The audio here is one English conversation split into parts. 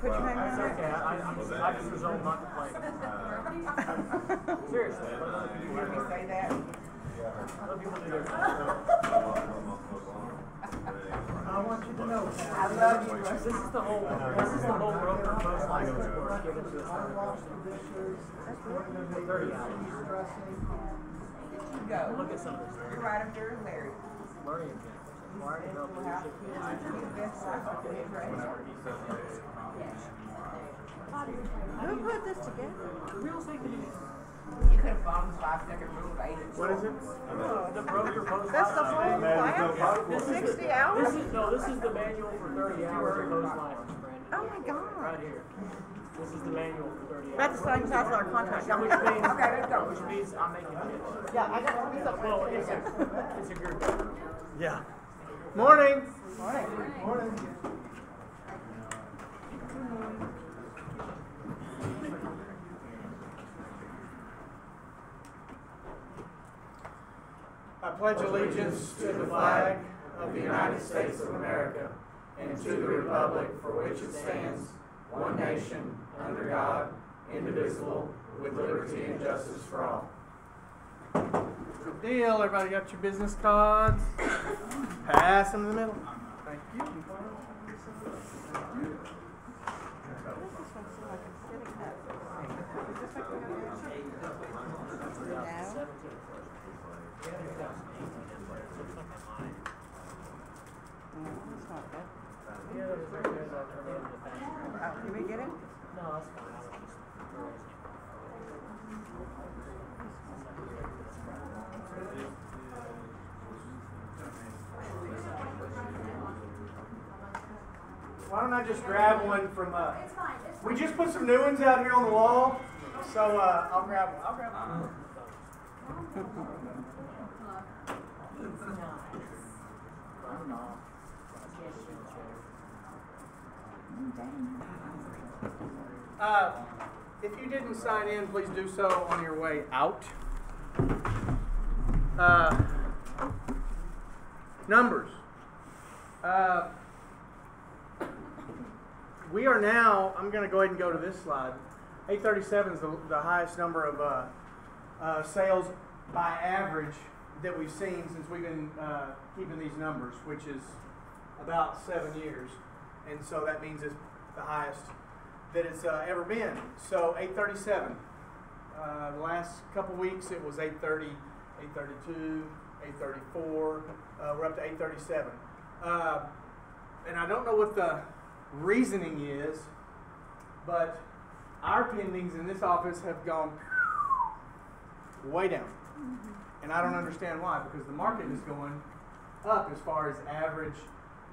put your name on It's it? okay. I just resolved not to play. Seriously. Let me say that. Let people do their I want you to know that. I love you. This is the whole broker post license course given to us. 30 hours. Go. Look at some of this. You're right up there, Larry. Learning examples. Why develop leadership Who put this together? Real estate community. You could have followed the 5-second rule of 8 and 4. What is it? The broker post That's the license. whole class? 60 hours? This is the manual for 30 hours of post license, Brandon. Oh my God. Right here. This is the manual for 30 hours. About the same size as our contract. Which means I'm making shit. Yeah, I got to piece up. Well, it's a good. Yeah. Morning. Morning. I pledge allegiance to the flag of the United States of America and to the republic for which it stands, one nation, under God, indivisible, with liberty and justice for all. Good deal. Everybody got your business cards? Pass them in the middle. Thank you. Did we get it? No, that's fine. Why don't I just grab one from, we just put some new ones out here on the wall, so I'll grab one. If you didn't sign in, please do so on your way out. Numbers. We are now, I'm going to go ahead and go to this slide. 837 is the highest number of sales by average that we've seen since we've been keeping these numbers, which is about 7 years. And so that means it's the highest that it's ever been. So 837. The last couple weeks it was 830, 832, 834. We're up to 837. And I don't know what the reasoning is, but our pendings in this office have gone way down. And I don't understand why, because the market is going up as far as average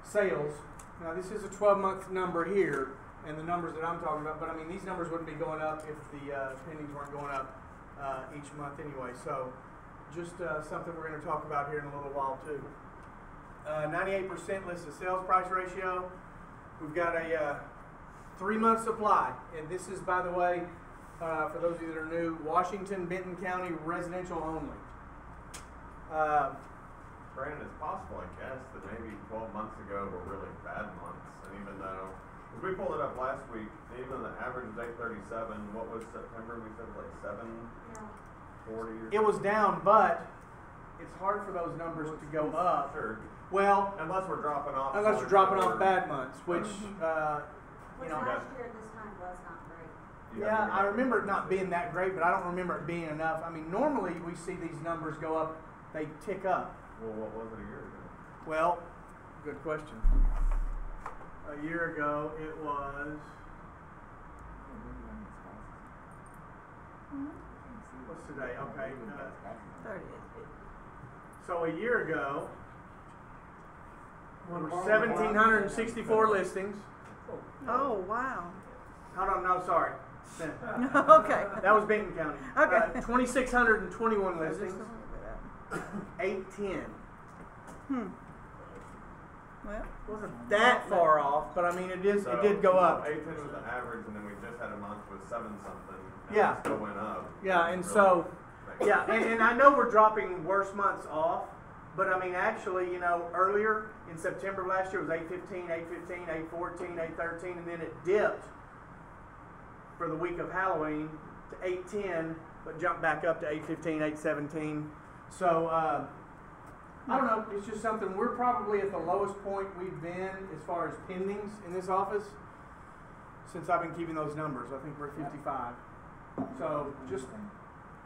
sales. Now this is a 12-month number here, and the numbers that I'm talking about, but I mean these numbers wouldn't be going up if the pendings weren't going up each month anyway. So just something we're going to talk about here in a little while too. 98% listed sales price ratio. We've got a 3-month supply, and this is, by the way, for those of you that are new, Washington, Benton County residential only. Brandon, it's possible, I guess, that maybe 12 months ago were really bad months, and even though, if we pulled it up last week, even the average was 837, what was September? We said like 740 or It was down, but it's hard for those numbers to go up. Sure. Well, unless we're dropping off. Unless we're dropping off bad months, which, you know. Last year this time was not great. Yeah, I remember it not being that great, but I don't remember it being enough. I mean, normally we see these numbers go up, they tick up. Well, what was it a year ago? Well, good question. A year ago it was. What's today? Okay. 30. So a year ago, there were 1,764 listings. Oh, wow. Hold on, no, sorry. Okay. That was Benton County. Okay. 2,621 listings. 810. Well, Wasn't that far off, but I mean it did go up. 810 was the average, and then we just had a month with 7 something. And Yeah. it still went up. Yeah, and Really so, makes yeah, sense. and I know we're dropping worse months off, but I mean actually, you know, earlier in September of last year was 815, 815, 814, 813, and then it dipped for the week of Halloween to 810, but jumped back up to 815, 817. So I don't know. It's just something. We're probably at the lowest point we've been as far as pendings in this office since I've been keeping those numbers. I think we're at 55. So just,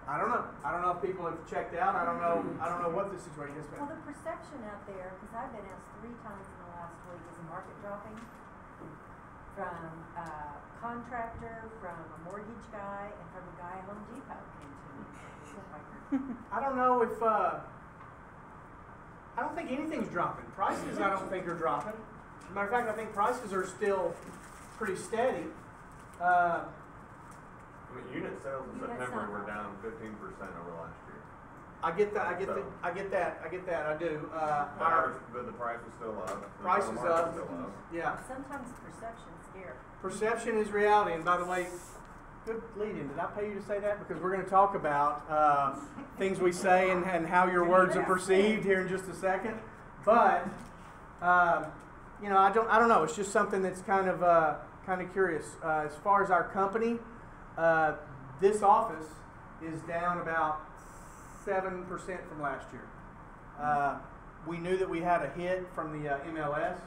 I don't know. I don't know if people have checked out. I don't know what the situation is. Well, the perception out there, because I've been asked 3 times in the last week, is the market dropping from a contractor, from a mortgage guy, and from a guy at Home Depot came to me. I don't know if, I don't think anything's dropping. Prices I don't think are dropping. As a matter of fact, I think prices are still pretty steady. I mean, unit sales in Unit September sales. were down 15% over last year. I get that, I do. But the price is still up. The Price is market's up. Still up. Yeah. Sometimes perception's scary. Perception is reality. And by the way, good lead-in. Did I pay you to say that? Because we're going to talk about things we say and how your words are perceived here in just a second. But you know, I don't know. It's just something that's kind of curious. As far as our company, this office is down about 7% from last year. We knew that we had a hit from the MLS.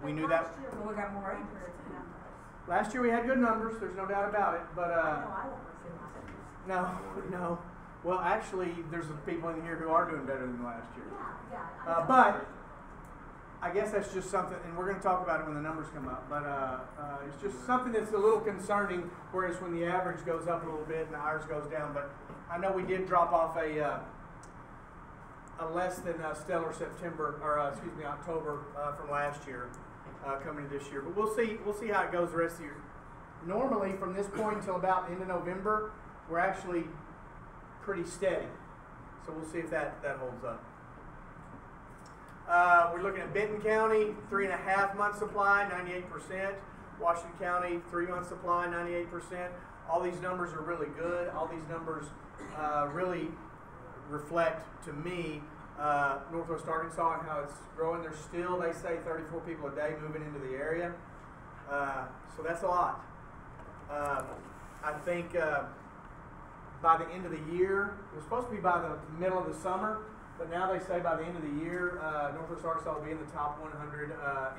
We knew that. Last year we got more acres in numbers. Last year we had good numbers. There's no doubt about it. But No, I won't see my no. Well, actually, there's some people in here who are doing better than last year. Yeah, I know. But I guess that's just something, and we're going to talk about it when the numbers come up. But it's just something that's a little concerning. Whereas when the average goes up a little bit and ours goes down, but I know we did drop off a less than stellar September, or October from last year, coming into this year. But we'll see how it goes the rest of the year. Normally, from this point until about the end of November, we're actually pretty steady. So we'll see if that holds up. We're looking at Benton County, 3.5 month supply, 98%. Washington County, 3 month supply, 98%. All these numbers are really good. All these numbers really reflect, to me, Northwest Arkansas and how it's growing. There's still, they say, 34 people a day moving into the area. So that's a lot. I think by the end of the year, it was supposed to be by the middle of the summer, but now they say by the end of the year, Northwest Arkansas will be in the top 100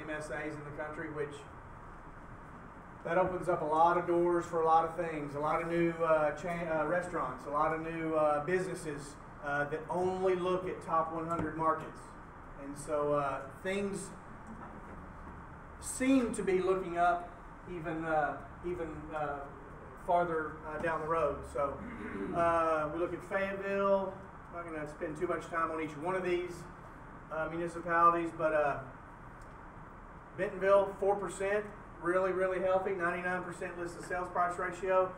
MSAs in the country, which that opens up a lot of doors for a lot of things, a lot of new restaurants, a lot of new businesses that only look at top 100 markets. And so things seem to be looking up even farther down the road. So we look at Fayetteville. I'm not going to spend too much time on each one of these municipalities, but Bentonville, 4%, really, really healthy, 99% listed sales price ratio.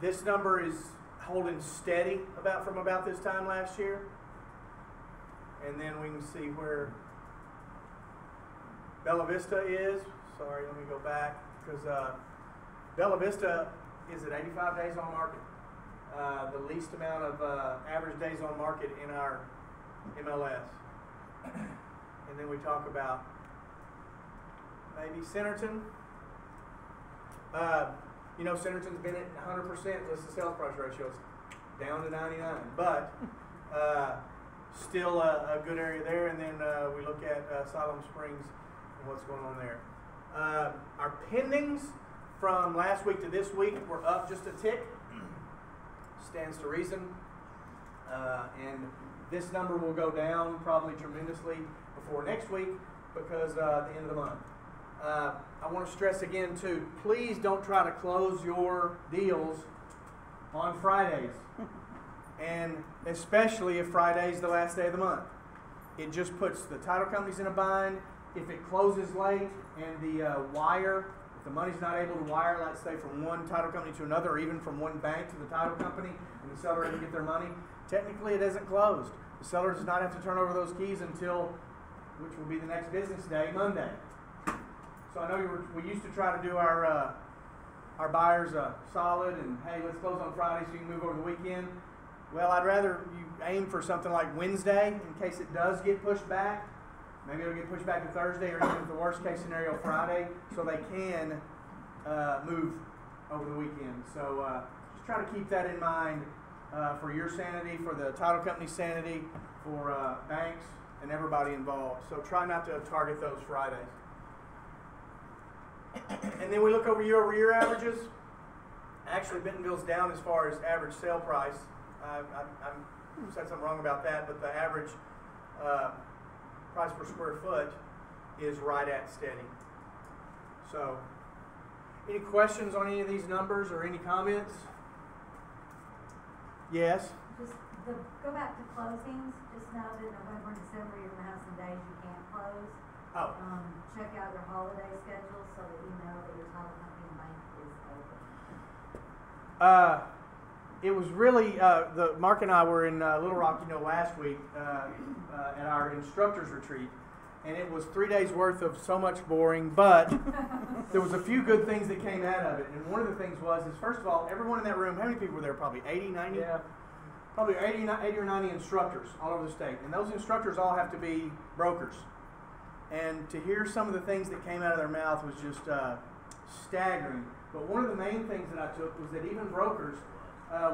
This number is holding steady from about this time last year. And then we can see where Bella Vista is. Sorry, let me go back, because Bella Vista is at 85 days on market. The least amount of average days on market in our MLS. And then we talk about maybe Centerton. You know, Centerton's been at 100% listed sales price ratios, down to 99, but still a good area there. And then we look at Siloam Springs and what's going on there. Our pendings from last week to this week were up just a tick. Stands to reason. And this number will go down probably tremendously before next week because the end of the month. I want to stress again too, please don't try to close your deals on Fridays. And especially if Friday is the last day of the month. It just puts the title companies in a bind. If it closes late and the wire, if the money's not able to wire, let's say from one title company to another, or even from one bank to the title company, and the seller doesn't get their money, technically it isn't closed. The seller does not have to turn over those keys until, which will be the next business day, Monday. So I know we used to try to do our buyers solid and, hey, let's close on Friday so you can move over the weekend. Well, I'd rather you aim for something like Wednesday in case it does get pushed back. Maybe it'll get pushed back to Thursday, or even the worst case scenario, Friday, so they can move over the weekend. So just try to keep that in mind for your sanity, for the title company's sanity, for banks and everybody involved. So try not to target those Fridays. And then we look over year averages. Actually, Bentonville's down as far as average sale price. I said something wrong about that, but the average price per square foot is right at steady. So, any questions on any of these numbers or any comments? Yes? Just go back to closings. Just know that November and December you're gonna have some days you can't close. Oh. Check out your holiday schedule so that you know that your title company and bank is open. It was really, Mark and I were in Little Rock, last week at our instructors retreat, and it was 3 days worth of so much boring, but there was a few good things that came out of it. And one of the things was, first of all, everyone in that room, how many people were there? Probably 80, 90? Yeah. Probably 80 or 90 instructors all over the state. And those instructors all have to be brokers. And to hear some of the things that came out of their mouth was just staggering. But one of the main things that I took was that even brokers,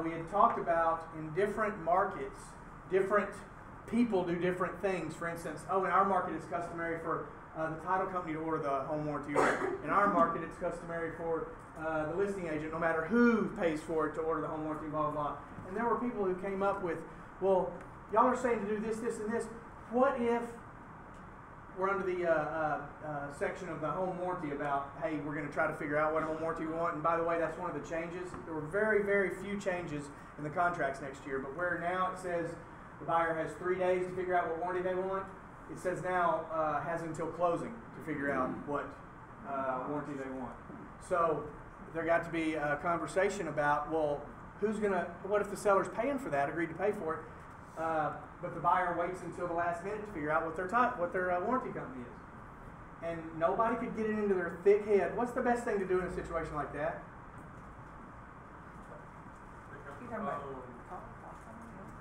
we had talked about in different markets, different people do different things. For instance, in our market it's customary for the title company to order the home warranty order. In our market it's customary for the listing agent, no matter who pays for it, to order the home warranty, blah, blah, blah. And there were people who came up with, well, y'all are saying to do this, this, and this. What if we're under the section of the home warranty about, hey, we're going to try to figure out what home warranty we want. And by the way, that's one of the changes. There were very, very few changes in the contracts next year. But where now it says the buyer has 3 days to figure out what warranty they want, it says now has until closing to figure out what warranty they want. So there got to be a conversation about, well, what if the seller's paying for that, agreed to pay for it, but the buyer waits until the last minute to figure out what their warranty company is. And nobody could get it into their thick head. What's the best thing to do in a situation like that?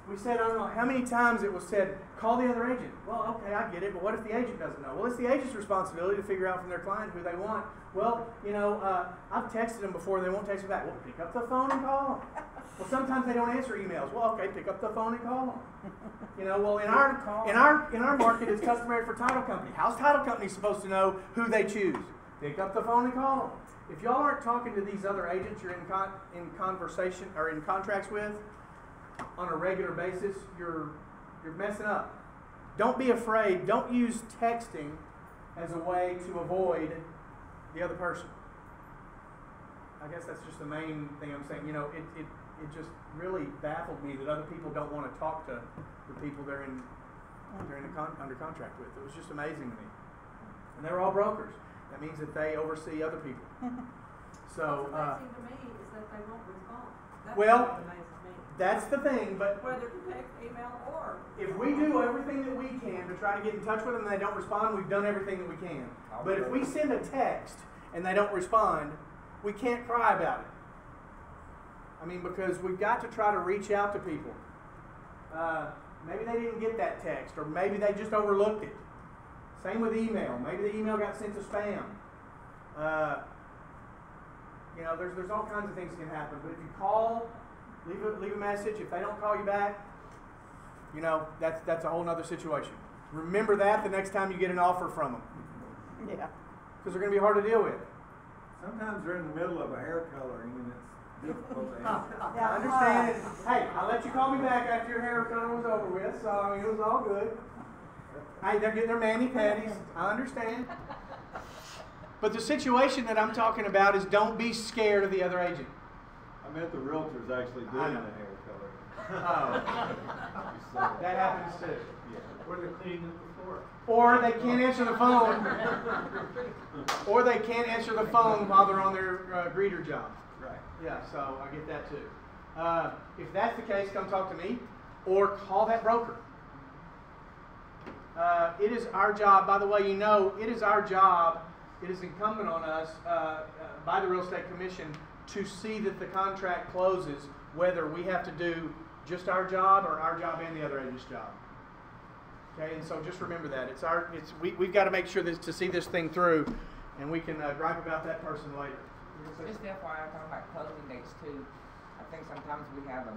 We said, I don't know how many times it was said, call the other agent. Well, okay, I get it, but what if the agent doesn't know? Well, it's the agent's responsibility to figure out from their client who they want. Well, I've texted them before, they won't text me back. Well, pick up the phone and call them. Well, sometimes they don't answer emails. Well, okay, pick up the phone and call them. Well, in our market, it's customary for title company. How's title company supposed to know who they choose? Pick up the phone and call them. If y'all aren't talking to these other agents you're in conversation or in contracts with on a regular basis, you're messing up. Don't be afraid. Don't use texting as a way to avoid the other person. I guess that's just the main thing I'm saying. It just really baffled me that other people don't want to talk to the people they're under contract with. It was just amazing to me. And they were all brokers. That means that they oversee other people. So, What's amazing to me is that they won't respond. That's well, what amazes me. that's the thing, but Whether to text, email, or. if we do everything that we can to try to get in touch with them and they don't respond, we've done everything that we can. But if we send a text and they don't respond, we can't cry about it. Because we've got to try to reach out to people. Maybe they didn't get that text, or maybe they just overlooked it. Same with email. Maybe the email got sent to spam. There's all kinds of things that can happen. But if you call, leave a message. If they don't call you back, that's a whole other situation. Remember that the next time you get an offer from them. Yeah. Because they're going to be hard to deal with. Sometimes they're in the middle of a hair coloring and it's difficult to answer. I understand. Hey, I let you call me back after your hair color was over with, so it was all good. Hey, they're getting their mani-pedis. I understand. But the situation that I'm talking about is don't be scared of the other agent. I meant the realtor's actually doing the hair coloring. Oh. That happens too. Yeah. Or they're cleaning it before. Or they can't answer the phone. Or they can't answer the phone while they're on their greeter job. Right. Yeah, so I get that too. If that's the case, come talk to me or call that broker. It is our job, by the way, it is our job, it is incumbent on us by the Real Estate Commission to see that the contract closes, whether we have to do just our job or our job and the other agent's job. Okay, and so just remember that we've got to make sure to see this thing through, and we can gripe about that person later. Just FYI, talking about closing dates too. I think sometimes we have a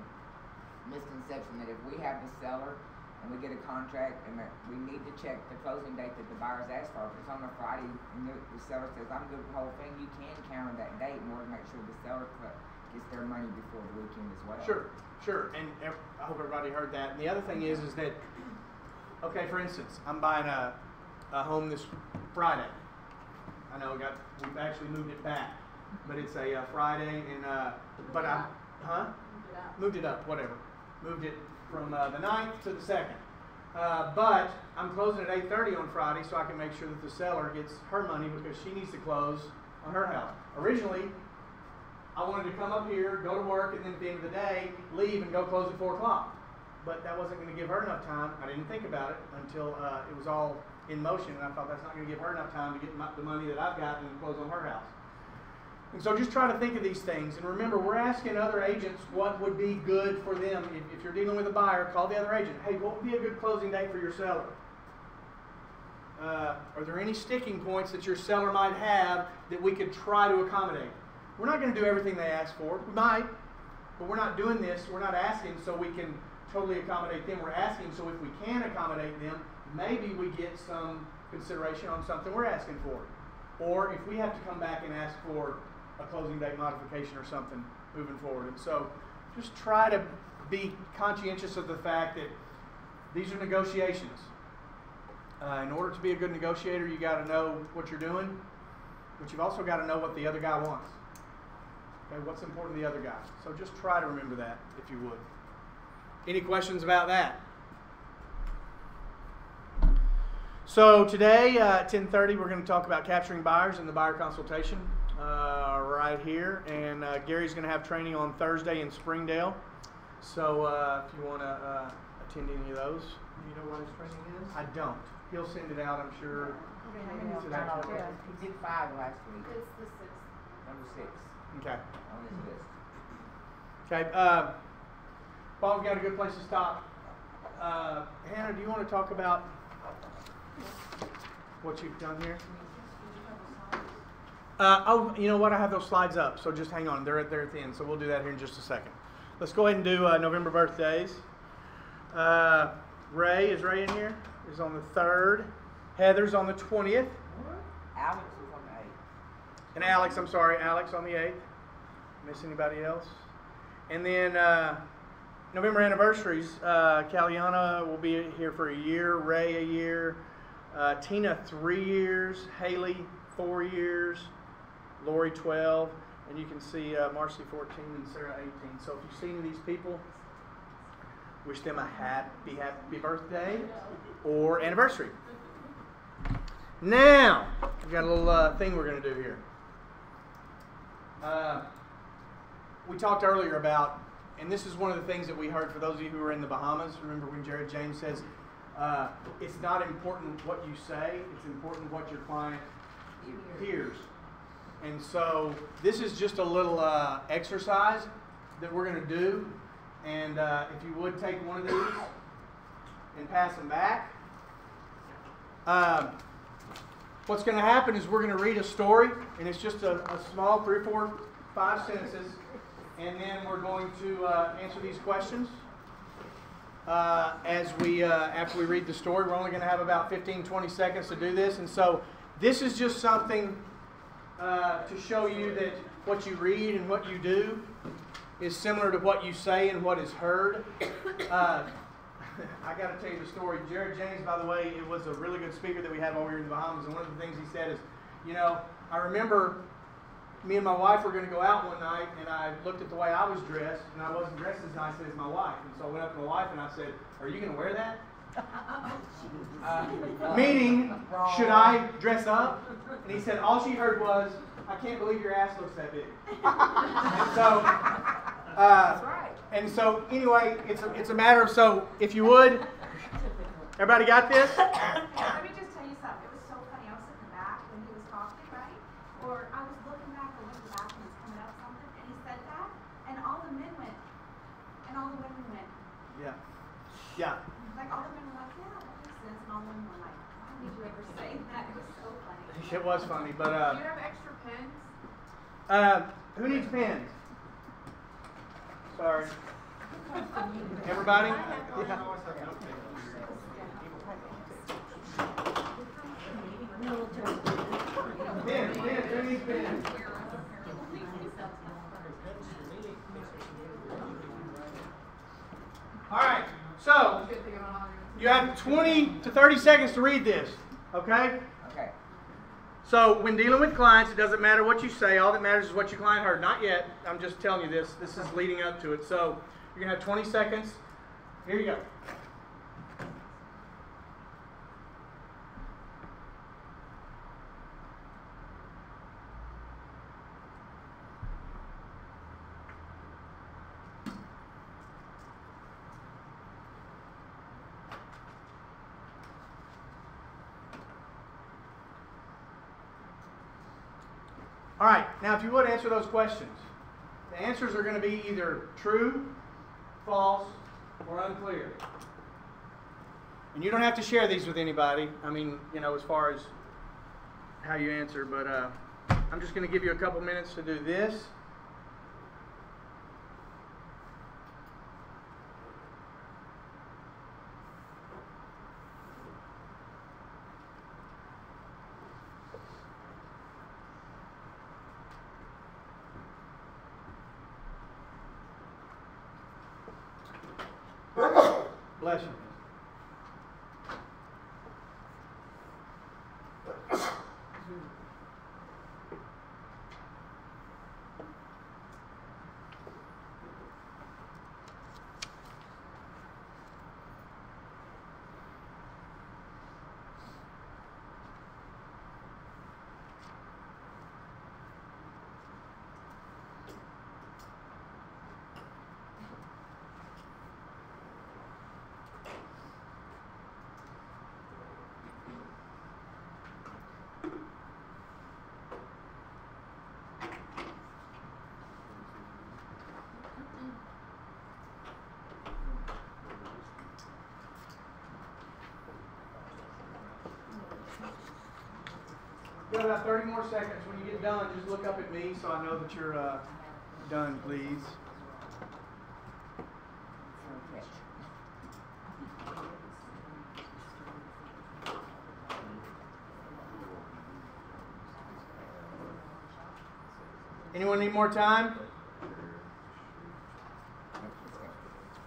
misconception that if we have the seller and we get a contract and that we need to check the closing date that the buyer's asked for. If it's on a Friday and the seller says, I'm good with the whole thing, you can counter that date in order to make sure the seller gets their money before the weekend as well. Sure. And I hope everybody heard that. And the other thing is that, okay, for instance, I'm buying a home this Friday. I know we've actually moved it back, but it's a Friday, and moved it up, whatever. Moved it from the 9th to the 2nd. But I'm closing at 8:30 on Friday, so I can make sure that the seller gets her money because she needs to close on her house. Originally, I wanted to come up here, go to work, and then at the end of the day, leave and go close at 4 o'clock. But that wasn't going to give her enough time. I didn't think about it until it was all in motion, and I thought that's not going to give her enough time to get the money that I've got and close on her house. And so just try to think of these things. And remember, we're asking other agents what would be good for them. If you're dealing with a buyer, call the other agent. Hey, what would be a good closing date for your seller? Are there any sticking points that your seller might have that we could try to accommodate? We're not going to do everything they ask for. We might, but we're not doing this. We're not asking so we can totally accommodate them. We're asking so if we can accommodate them, maybe we get some consideration on something we're asking for. Or if we have to come back and ask for a closing date modification or something moving forward. And so just try to be conscientious of the fact that these are negotiations. In order to be a good negotiator, you got to know what you're doing, but you've also got to know what the other guy wants. Okay, what's important to the other guy. So just try to remember that, if you would. Any questions about that? So today at 10:30, we're going to talk about capturing buyers in the buyer consultation right here. And Gary's going to have training on Thursday in Springdale. So if you want to attend any of those. Do you know what his training is? I don't. He'll send it out, I'm sure. He did 5 last week. It's the 6th. Number 6 Okay. on his list. Okay. Paul, we've got a good place to stop. Hannah, do you want to talk about what you've done here? Oh, you know what? I have those slides up, so just hang on. They're at the end, so we'll do that here in just a second. Let's go ahead and do November birthdays. Ray, is Ray in here? Is on the 3rd. Heather's on the 20th. Alex was on the 8th. And Alex, I'm sorry, Alex on the 8th. Miss anybody else? And then November anniversaries. Caliana will be here for a year. Ray a year. Tina 3 years. Haley 4 years. Lori 12. And you can see Marcy 14 and Sarah 18. So if you see any of these people, wish them a happy birthday or anniversary. Now, we've got a little thing we're going to do here. We talked earlier about, and this is one of the things that we heard for those of you who were in the Bahamas. Remember when Jared James says, it's not important what you say, it's important what your client hears. And so this is just a little exercise that we're going to do. And if you would take one of these and pass them back. What's going to happen is we're going to read a story, and it's just a small 3, 4, 5 sentences, and then we're going to answer these questions. After we read the story, we're only going to have about 15, 20 seconds to do this, and so this is just something to show you that what you read and what you do is similar to what you say and what is heard. I got to tell you the story. Jared James, by the way, it was a really good speaker that we had while we were in the Bahamas, and one of the things he said is, I remember me and my wife were going to go out one night, and I looked at the way I was dressed, and I wasn't dressed as nice as my wife. And so I went up to my wife and I said, "Are you going to wear that?" Meaning, should I dress up? And he said, all she heard was, "I can't believe your ass looks that big." And so, That's right. And so, anyway, it's a matter of, so if you would, everybody got this? Let me just tell you something. It was so funny. I was sitting in the back when he was talking, right? Or I was looking back and went to the back and was coming up something, and he said that, and all the men went, and all the women went. Yeah. Yeah. Like all the men were like, yeah, that makes sense. cents, and all of them were like, why did you ever say that? It was so funny. It was funny, but Do you have extra pens? who needs pens? Sorry. Everybody? Yeah. Pens, who needs pens? All right, so you have 20 to 30 seconds to read this, okay? Okay. So when dealing with clients, it doesn't matter what you say. All that matters is what your client heard. Not yet. I'm just telling you this. This is leading up to it. So you're going to have 20 seconds. Here you go. All right, now if you would answer those questions. The answers are going to be either true, false, or unclear. And you don't have to share these with anybody. I mean, you know, as far as how you answer, but I'm just going to give you a couple minutes to do this. Bless you. Got about 30 more seconds. When you get done, just look up at me so I know that you're done, please. Anyone need more time?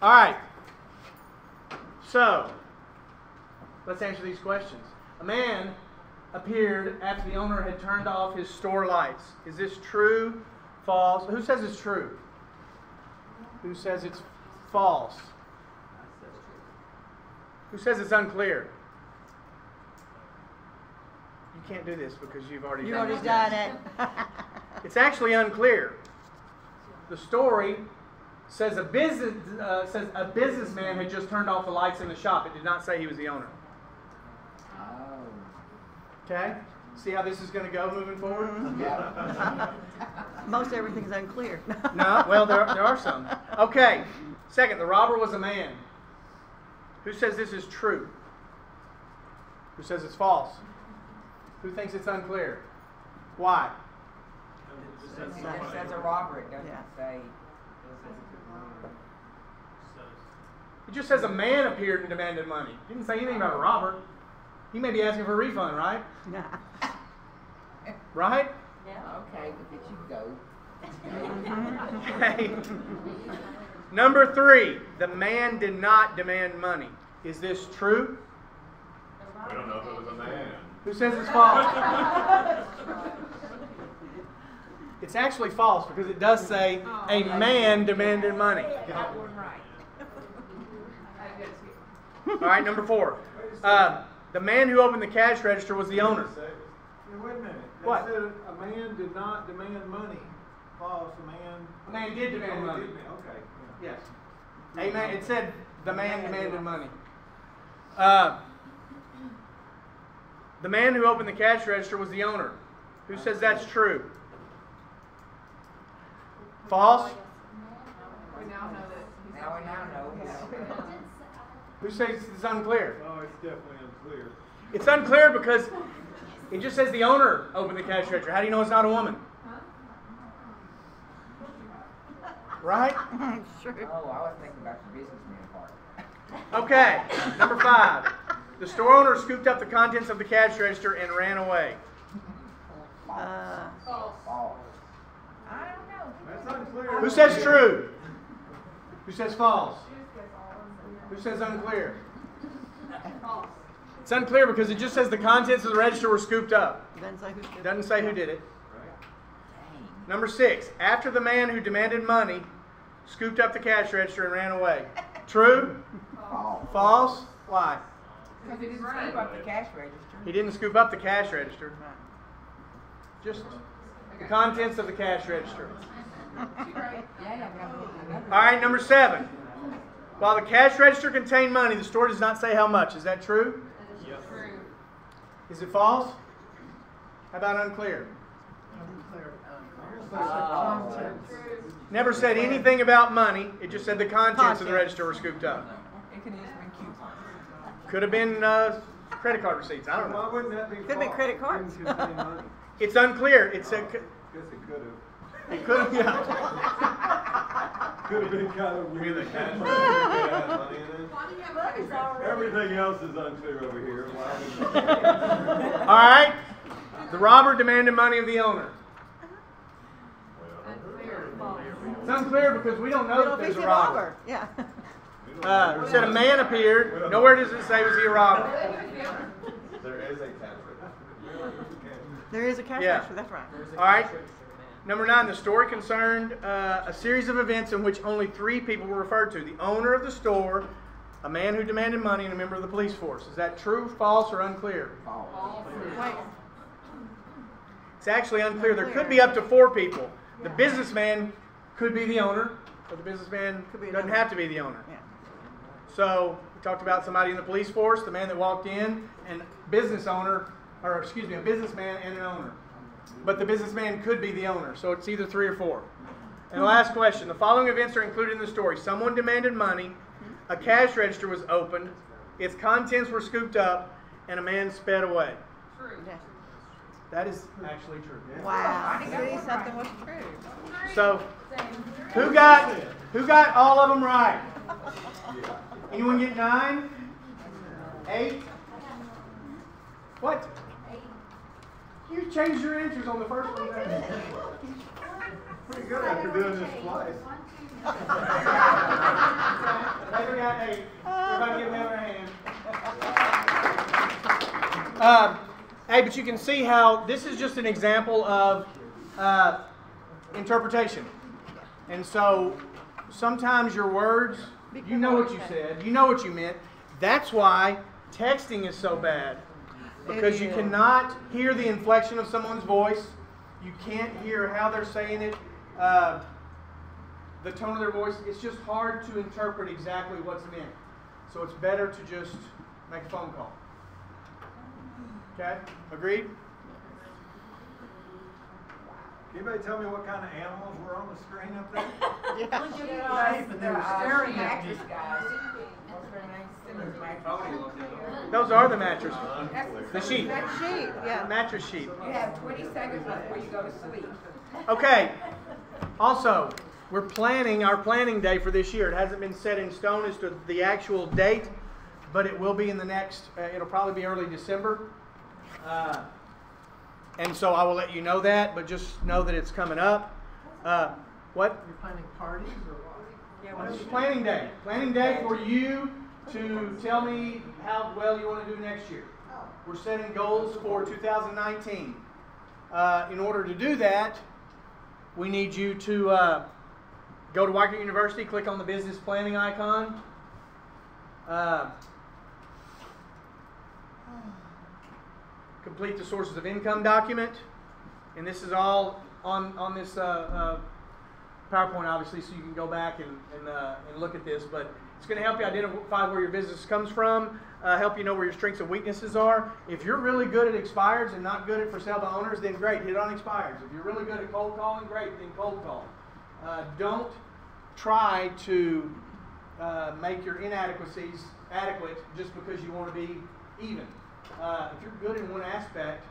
All right. So, let's answer these questions. A man appeared after the owner had turned off his store lights. Is this true, false? Who says it's true? Who says it's false? Who says it's unclear? You can't do this because you've already done it. It's actually unclear. The story says a businessman had just turned off the lights in the shop. It did not say he was the owner. Okay? See how this is going to go moving forward? Yeah. Most everything's unclear. No? Well, there are some. Okay. Second, the robber was a man. Who says this is true? Who says it's false? Who thinks it's unclear? Why? It says a robber. It doesn't say. It just says a man appeared and demanded money. It didn't say anything about a robber. He may be asking for a refund, right? Nah. Right? Yeah. Okay, but did you go? Okay. Number 3, the man did not demand money. Is this true? We don't know if it was a man. Who says it's false? It's actually false because it does say a man demanded money. Got one right. All right, number 4. The man who opened the cash register was the owner. Yeah, wait a minute. What? They said a man did not demand money. False, a man did demand money. Okay. Yeah. Yes. Amen. It said the man demanded money. The man who opened the cash register was the owner. Who says that's true? False? We now know that he's Now we now know. Who says it's unclear? Oh, it's definitely unclear. It's unclear because it just says the owner opened the cash register. How do you know it's not a woman? Right? Sure. Oh, I was thinking about the businessman part. Okay, number 5. The store owner scooped up the contents of the cash register and ran away. False. False. I don't know. That's unclear. Who says true? Who says false? Who says unclear? False. It's unclear because it just says the contents of the register were scooped up. Doesn't say who did it. Doesn't say who did it. Number 6. After the man who demanded money scooped up the cash register and ran away. True? False. False? Why? Because it didn't scoop up the cash register. He didn't scoop up the cash register. Just the contents of the cash register. All right, number 7. While the cash register contained money, the store does not say how much. Is that true? Yes. True. Is it false? How about unclear? Never said anything about money. It just said the contents of the register were scooped up. It could have just been coupons. Could have been credit card receipts. I don't Why know. wouldn't that be Could have been false? credit cards. Couldn't contain money. It's unclear. It's a. Guess it could have. It could have. Yeah. Could have been kind of You mean the weird. cash register could have had money in it? Why do you have a credit card? Everything else is unclear over here. Why All right. The robber demanded money of the owner. Unclear. False. It's unclear because we don't know It'll that be there's a the robber. robber. Yeah. It said a man appeared. Nowhere does it say was he a robber. There is a cash register. There is a cash Yeah. register. That's right. All right. Number 9, the story concerned a series of events in which only 3 people were referred to. The owner of the store, a man who demanded money, and a member of the police force. Is that true, false, or unclear? False. Wait. It's actually unclear. There could be up to 4 people. The businessman could be the owner, but the businessman Could be doesn't another. have to be the owner. Yeah. So we talked about somebody in the police force, the man that walked in, and a businessman and an owner. But the businessman could be the owner, so it's either 3 or 4. And the last question. The following events are included in the story. Someone demanded money, a cash register was opened, its contents were scooped up, and a man sped away. True. Yeah. That is actually true. Wow. See, something was true. So, who got all of them right? Anyone get 9? 8? What? You changed your answers on the first one. Pretty good after doing this twice. Heather got 8. Everybody give Heather a hand. Hey, but you can see how this is just an example of interpretation. And so sometimes your words, you know what you said, you know what you meant. That's why texting is so bad. Because you cannot hear the inflection of someone's voice. You can't hear how they're saying it, the tone of their voice. It's just hard to interpret exactly what's meant. So it's better to just make a phone call. Okay? Agreed? Can anybody tell me what kind of animals were on the screen up there? Mattress guys. What's their name? Simmons mattress. Those are the mattress. The sheet. Sheep. Yeah. Mattress sheet. You have 20 seconds before you go to sleep. Okay. Also, we're planning our planning day for this year. It hasn't been set in stone as to the actual date, but it will be in the next, it'll probably be early December. And so I will let you know that, but just know that it's coming up. What? You're planning parties or what? It's planning day. Planning day for you to tell me how well you want to do next year. We're setting goals for 2019. In order to do that, we need you to go to Weichert University, click on the business planning icon. Complete the sources of income document. And this is all on this PowerPoint, obviously, so you can go back and look at this. But it's going to help you identify where your business comes from, help you know where your strengths and weaknesses are. If you're really good at expireds and not good at for sale by owners, then great, hit on expireds. If you're really good at cold calling, great, then cold call. Don't try to make your inadequacies adequate just because you want to be even. If you're good in one aspect,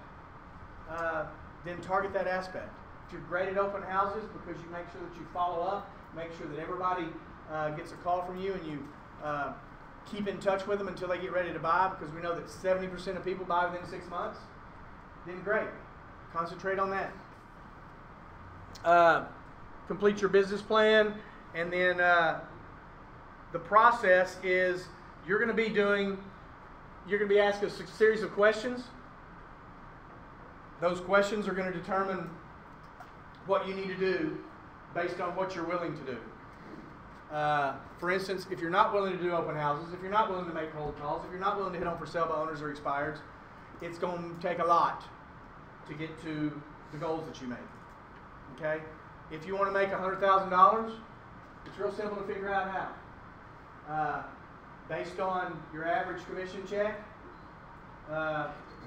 then target that aspect. If you're great at open houses because you make sure that you follow up, make sure that everybody gets a call from you, and you keep in touch with them until they get ready to buy, because we know that 70% of people buy within 6 months, then great. Concentrate on that. Complete your business plan, and then the process is you're going to be asked a series of questions. Those questions are going to determine what you need to do based on what you're willing to do. For instance, if you're not willing to do open houses, if you're not willing to make cold calls, if you're not willing to hit on for sale by owners or expireds, it's going to take a lot to get to the goals that you make. Okay? If you want to make $100,000, it's real simple to figure out how. Based on your average commission check,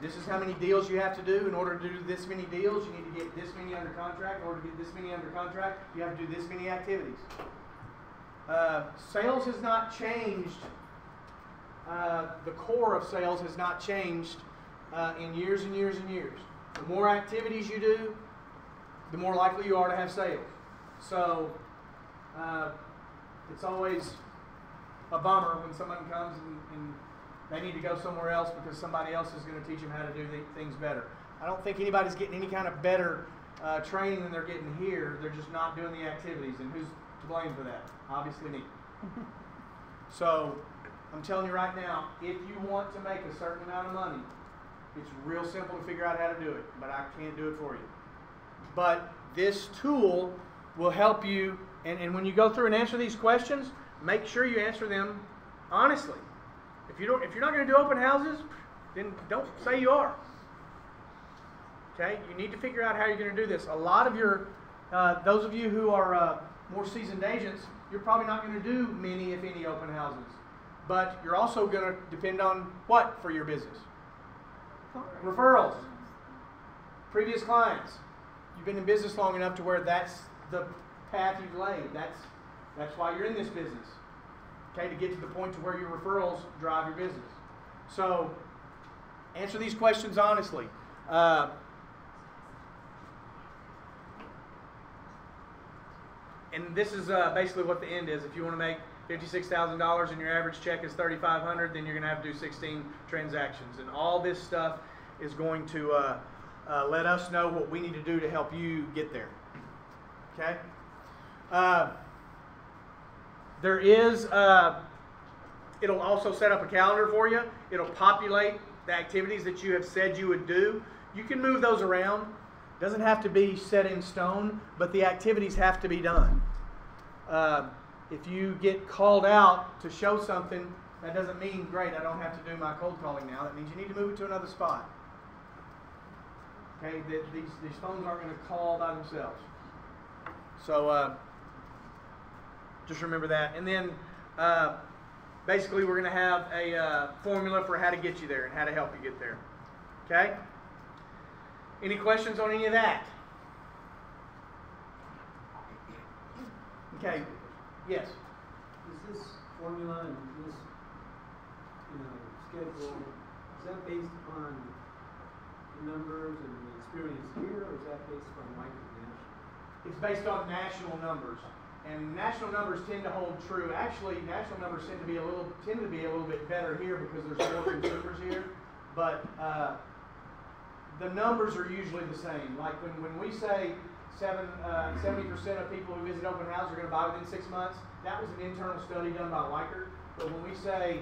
this is how many deals you have to do. In order to do this many deals, you need to get this many under contract. In order to get this many under contract, you have to do this many activities. Sales has not changed. The core of sales has not changed in years and years and years. The more activities you do, the more likely you are to have sales. So it's always a bummer when someone comes and they need to go somewhere else because somebody else is going to teach them how to do things better. I don't think anybody's getting any kind of better training than they're getting here. They're just not doing the activities. And who's to blame for that? Obviously me. So I'm telling you right now, if you want to make a certain amount of money, it's real simple to figure out how to do it, but I can't do it for you. But this tool will help you, and when you go through and answer these questions, make sure you answer them honestly. If you're not going to do open houses, then don't say you are. Okay? You need to figure out how you're going to do this. A lot of your, those of you who are more seasoned agents, you're probably not going to do many, if any, open houses. But you're also going to depend on what for your business? Referrals. Previous clients. You've been in business long enough to where that's the path you've laid. That's why you're in this business. Okay, to get to the point to where your referrals drive your business. So, answer these questions honestly. And this is basically what the end is. If you want to make $56,000 and your average check is $3,500, then you're going to have to do 16 transactions. And all this stuff is going to let us know what we need to do to help you get there. Okay? There is, it'll also set up a calendar for you. It'll populate the activities that you have said you would do. You can move those around. It doesn't have to be set in stone, but the activities have to be done. If you get called out to show something, that doesn't mean, great, I don't have to do my cold calling now. That means you need to move it to another spot. Okay, these phones aren't going to call by themselves. So just remember that. And then basically we're going to have a formula for how to get you there and how to help you get there. Okay? Any questions on any of that? Okay. Yes? Is this formula and this, schedule, is that based upon the numbers and the experience here, or is that based upon Weichert National? It's based on national numbers. And national numbers tend to hold true. Actually, national numbers tend to be a little bit better here because there's more consumers here. But the numbers are usually the same. Like when we say 70% of people who visit open houses are going to buy within 6 months, that was an internal study done by Weichert. But when we say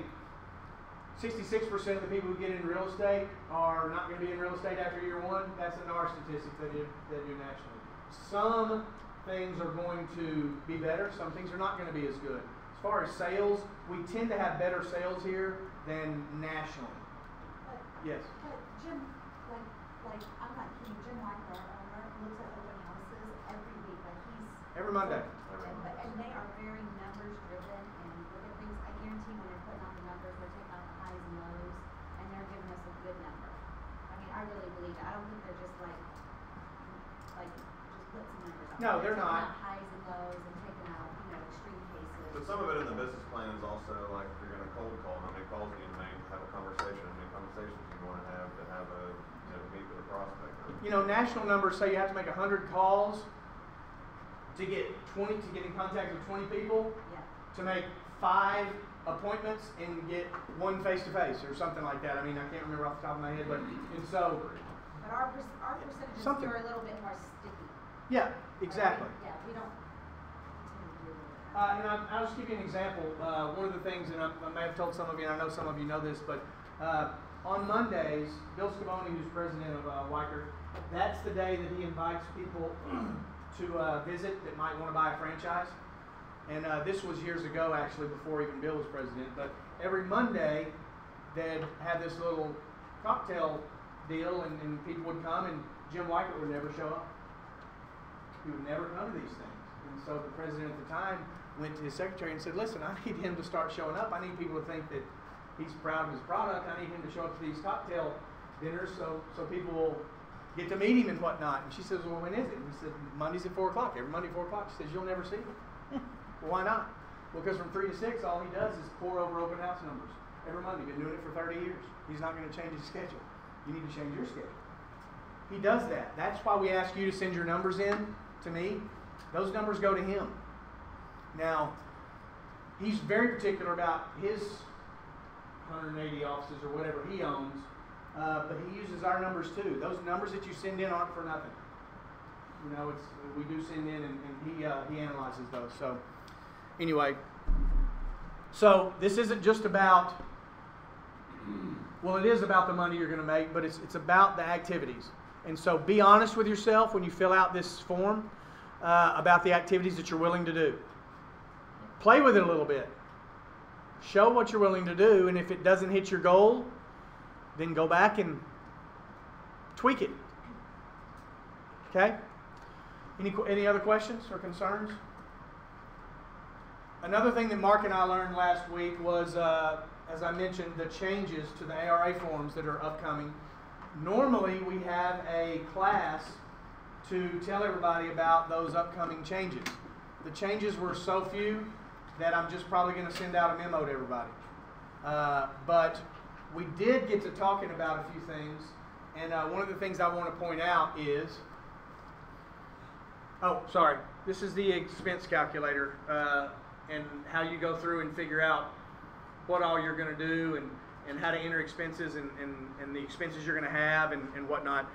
66% of the people who get in real estate are not going to be in real estate after year one, that's an our statistic that do nationally. Some things are going to be better, some things are not going to be as good. As far as sales, we tend to have better sales here than nationally. Yes? But Jim, like I'm not kidding, Jim Weichert, our owner, looks at open houses every week. Like every Monday. And they are very numbers driven and look at things. I guarantee when they're putting out the numbers, they're taking out the highs and lows, and they're giving us a good number. I mean, I really believe that. I don't think they're just like just put some numbers out. No, they're not. Highs and lows and taking out, extreme cases. But some of it in the business plan is also like if you're gonna cold call, how many calls you need to make, have a conversation, how many conversations you wanna have a, meet with a prospect. You know, national numbers say you have to make 100 calls to get in contact with 20 people, Yeah. to make 5 appointments and get 1 face-to-face or something like that. I mean, I can't remember off the top of my head, but, and so, But our percentages Something. here are a little bit more sticky. yeah, exactly. Yeah, we don't tend to do And I'll just give you an example. One of the things, and I may have told some of you, and I know some of you know this, but on Mondays, Bill Scavone, who's president of Weichert, that's the day that he invites people to visit that might want to buy a franchise. And this was years ago, actually, before even Bill was president. But every Monday, they'd have this little cocktail deal, and people would come, and Jim Weichert would never show up. He would never come to these things. And so the president at the time went to his secretary and said, listen, I need him to start showing up. I need people to think that he's proud of his product. I need him to show up to these cocktail dinners so people will get to meet him and whatnot. And she says, well, when is it? And he said, Mondays at 4 o'clock. Every Monday at 4 o'clock. She says, you'll never see him. Well, why not? Well, because from 3 to 6, all he does is pour over open house numbers every Monday. Been doing it for 30 years. He's not going to change his schedule. You need to change your schedule. He does that. That's why we ask you to send your numbers in to me. Those numbers go to him. Now, he's very particular about his 180 offices or whatever he owns, but he uses our numbers too. Those numbers that you send in aren't for nothing. You know, we do send in, and he analyzes those. So, anyway, so this isn't just about. Well, it is about the money you're going to make, but it's about the activities. And so, be honest with yourself when you fill out this form about the activities that you're willing to do. Play with it a little bit. Show what you're willing to do, and if it doesn't hit your goal, then go back and tweak it. Okay? Any other questions or concerns? Another thing that Mark and I learned last week was, as I mentioned, the changes to the ARA forms that are upcoming. Normally, we have a class to tell everybody about those upcoming changes. The changes were so few that I'm just probably going to send out a memo to everybody. But we did get to talking about a few things, and one of the things I want to point out is, this is the expense calculator, and how you go through and figure out what all you're going to do, and how to enter expenses, and the expenses you're going to have, and whatnot.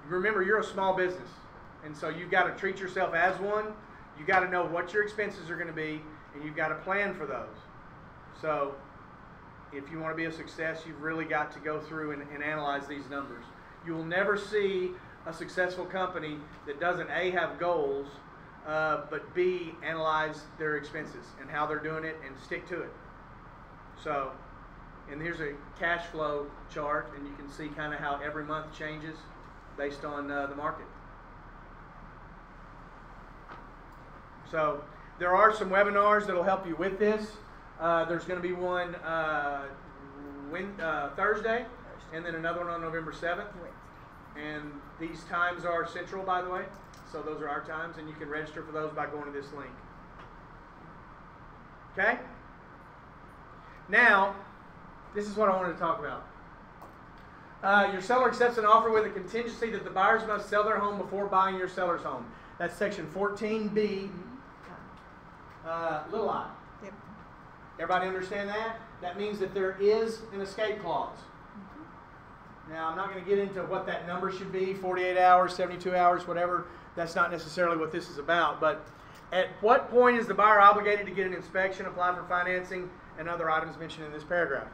Remember, you're a small business, and so you've got to treat yourself as one. You got to know what your expenses are going to be, and you've got to plan for those. So, if you want to be a success, you've really got to go through and analyze these numbers. You will never see a successful company that doesn't A, have goals, but B, analyze their expenses and how they're doing it and stick to it. So, and here's a cash flow chart, and you can see kind of how every month changes based on the market. So there are some webinars that will help you with this. There's going to be one Thursday, and then another one on November 7th. And these times are central, by the way. So those are our times, and you can register for those by going to this link. Okay? Now, this is what I wanted to talk about. Your seller accepts an offer with a contingency that the buyers must sell their home before buying your seller's home. That's section 14B, little I. Yep. Everybody understand that? That means that there is an escape clause. Now, I'm not going to get into what that number should be, 48 hours, 72 hours, whatever. That's not necessarily what this is about. But at what point is the buyer obligated to get an inspection, apply for financing, and other items mentioned in this paragraph?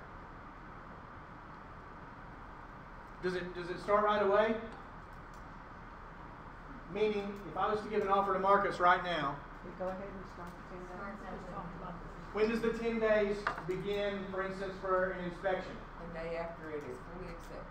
Does it start right away? Meaning, if I was to give an offer to Marcus right now, We go ahead and start the 10 days. when does the 10 days begin, for instance, for an inspection? The day after it is fully accepted.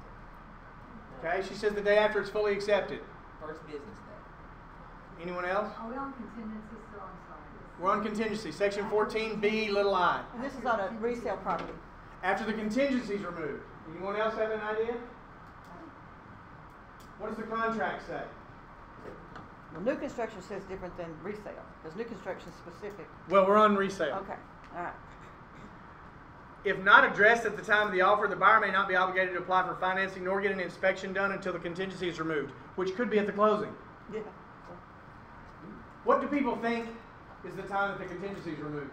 Okay, she says the day after it's fully accepted. First business day. Anyone else? Are we on contingency still? I'm sorry. We're on contingency, section 14B, little I. And this is on a resale property. After the contingency is removed. Anyone else have an idea? What does the contract say? Well, new construction says different than resale, because new construction is specific. Well, we're on resale. Okay, all right. If not addressed at the time of the offer, the buyer may not be obligated to apply for financing nor get an inspection done until the contingency is removed, which could be at the closing. Yeah. What do people think is the time that the contingency is removed?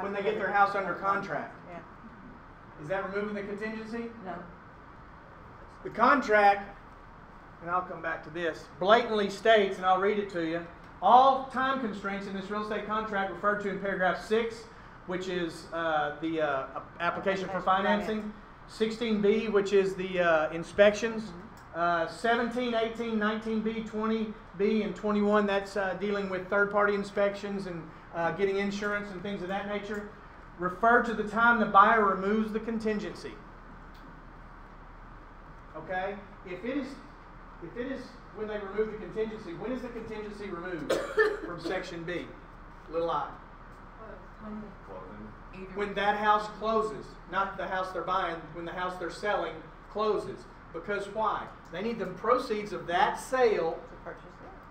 When they get their house under contract. Yeah. Is that removing the contingency? No. The contract, and I'll come back to this, blatantly states, and I'll read it to you, all time constraints in this real estate contract referred to in paragraph 6, which is the application for financing, 16B, which is the inspections, 17, 18, 19B, 20B, and 21, that's dealing with third-party inspections and getting insurance and things of that nature, refer to the time the buyer removes the contingency. Okay? If it is when they remove the contingency, when is the contingency removed from section B? Little I. When that house closes, not the house they're buying, when the house they're selling closes. Because why? They need the proceeds of that sale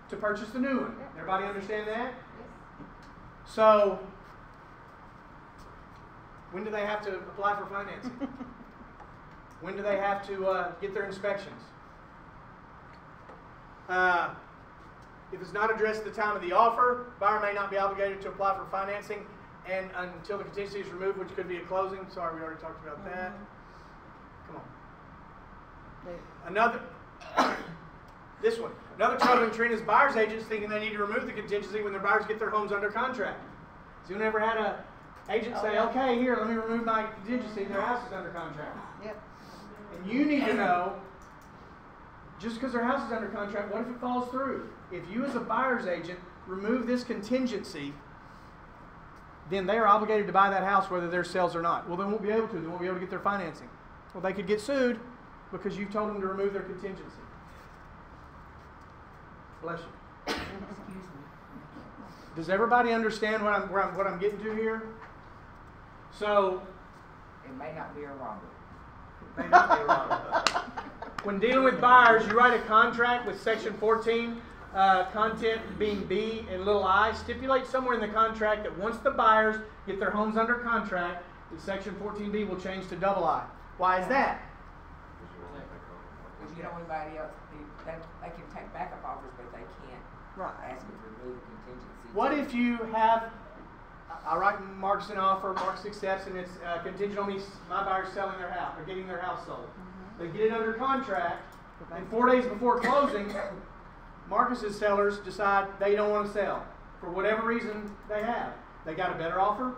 to purchase the new one. Everybody understand that? So, when do they have to apply for financing? When do they have to get their inspections? If it's not addressed at the time of the offer, buyer may not be obligated to apply for financing and until the contingency is removed, which could be a closing. Sorry, we already talked about that. Come on. Another, this one. Another troubling trend is buyer's agents thinking they need to remove the contingency when their buyers get their homes under contract. Has anyone ever had an agent say, okay, here, let me remove my contingency, their house is under contract? Yep. And you need to know, just because their house is under contract, what if it falls through? If you as a buyer's agent remove this contingency, then they are obligated to buy that house whether their sales or not. Well, they won't be able to. They won't be able to get their financing. Well, they could get sued because you've told them to remove their contingency. Bless you. Excuse me. Does everybody understand what I'm getting to here? So, It may not be a robbery. may not be wrong. When dealing with buyers, you write a contract with section 14, content being B and little I. Stipulate somewhere in the contract that once the buyers get their homes under contract, that section 14B will change to double I. Why is that? Because you know anybody else, they can take backup offers, but they can't ask them to remove the contingency. What if you have, I write Mark's an offer, Mark's accepts, and it's contingent on my buyers selling their house or getting their house sold. They get it under contract, and 4 days before closing, Marcus's sellers decide they don't want to sell for whatever reason they have. They got a better offer.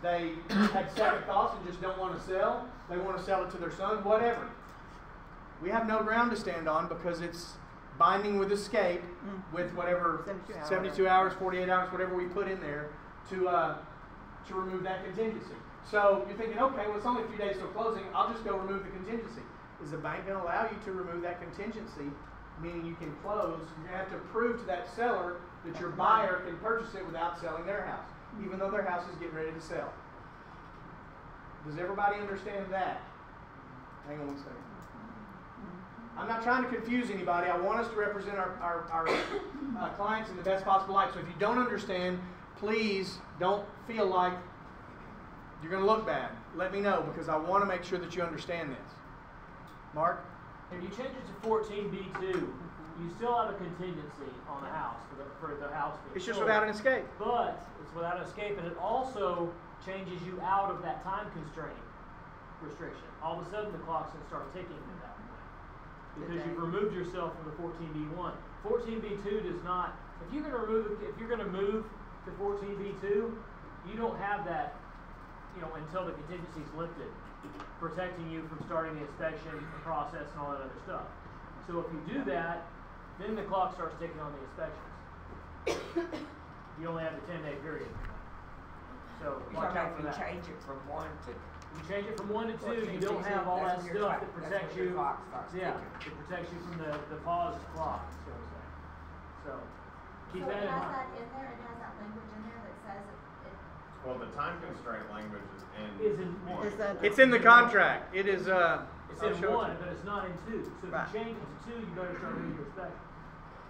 They had second thoughts and just don't want to sell. They want to sell it to their son, whatever. We have no ground to stand on because it's binding with escape with whatever 72 hours, 48 hours, whatever we put in there to remove that contingency. So you're thinking, okay, well, it's only a few days till closing. I'll just go remove the contingency. Is the bank going to allow you to remove that contingency, meaning you can close? You're going to have to prove to that seller that your buyer can purchase it without selling their house, even though their house is getting ready to sell. Does everybody understand that? Hang on one second. I'm not trying to confuse anybody. I want us to represent our clients in the best possible light. So if you don't understand, please don't feel like you're going to look bad. Let me know because I want to make sure that you understand this. Mark? If you change it to 14B2, you still have a contingency on the house for the house. It's just without an escape. But it's without an escape, and it also changes you out of that time constraint restriction. All of a sudden, the clock's going to start ticking at that point because you've removed yourself from the 14B1. 14B2 does not. If you're going to move to 14B2, you don't have that. Until the contingency is lifted, protecting you from starting the inspection process and all that other stuff. So if you do that, then the clock starts ticking on the inspections. You only have the 10-day period. So watch out for that. Change it from 1 to. You change it from 1 to 2. You don't have all that stuff that protects you. Yeah, it protects you from the paused clock. So keep that in mind. It has that in there. It has that language in there that says it. Well, the time constraint language is in. Is in 1. It's in the contract. It is It's I'll in show it to one, you. but it's not in two. So if Right. you change it to two, you better start doing your inspection.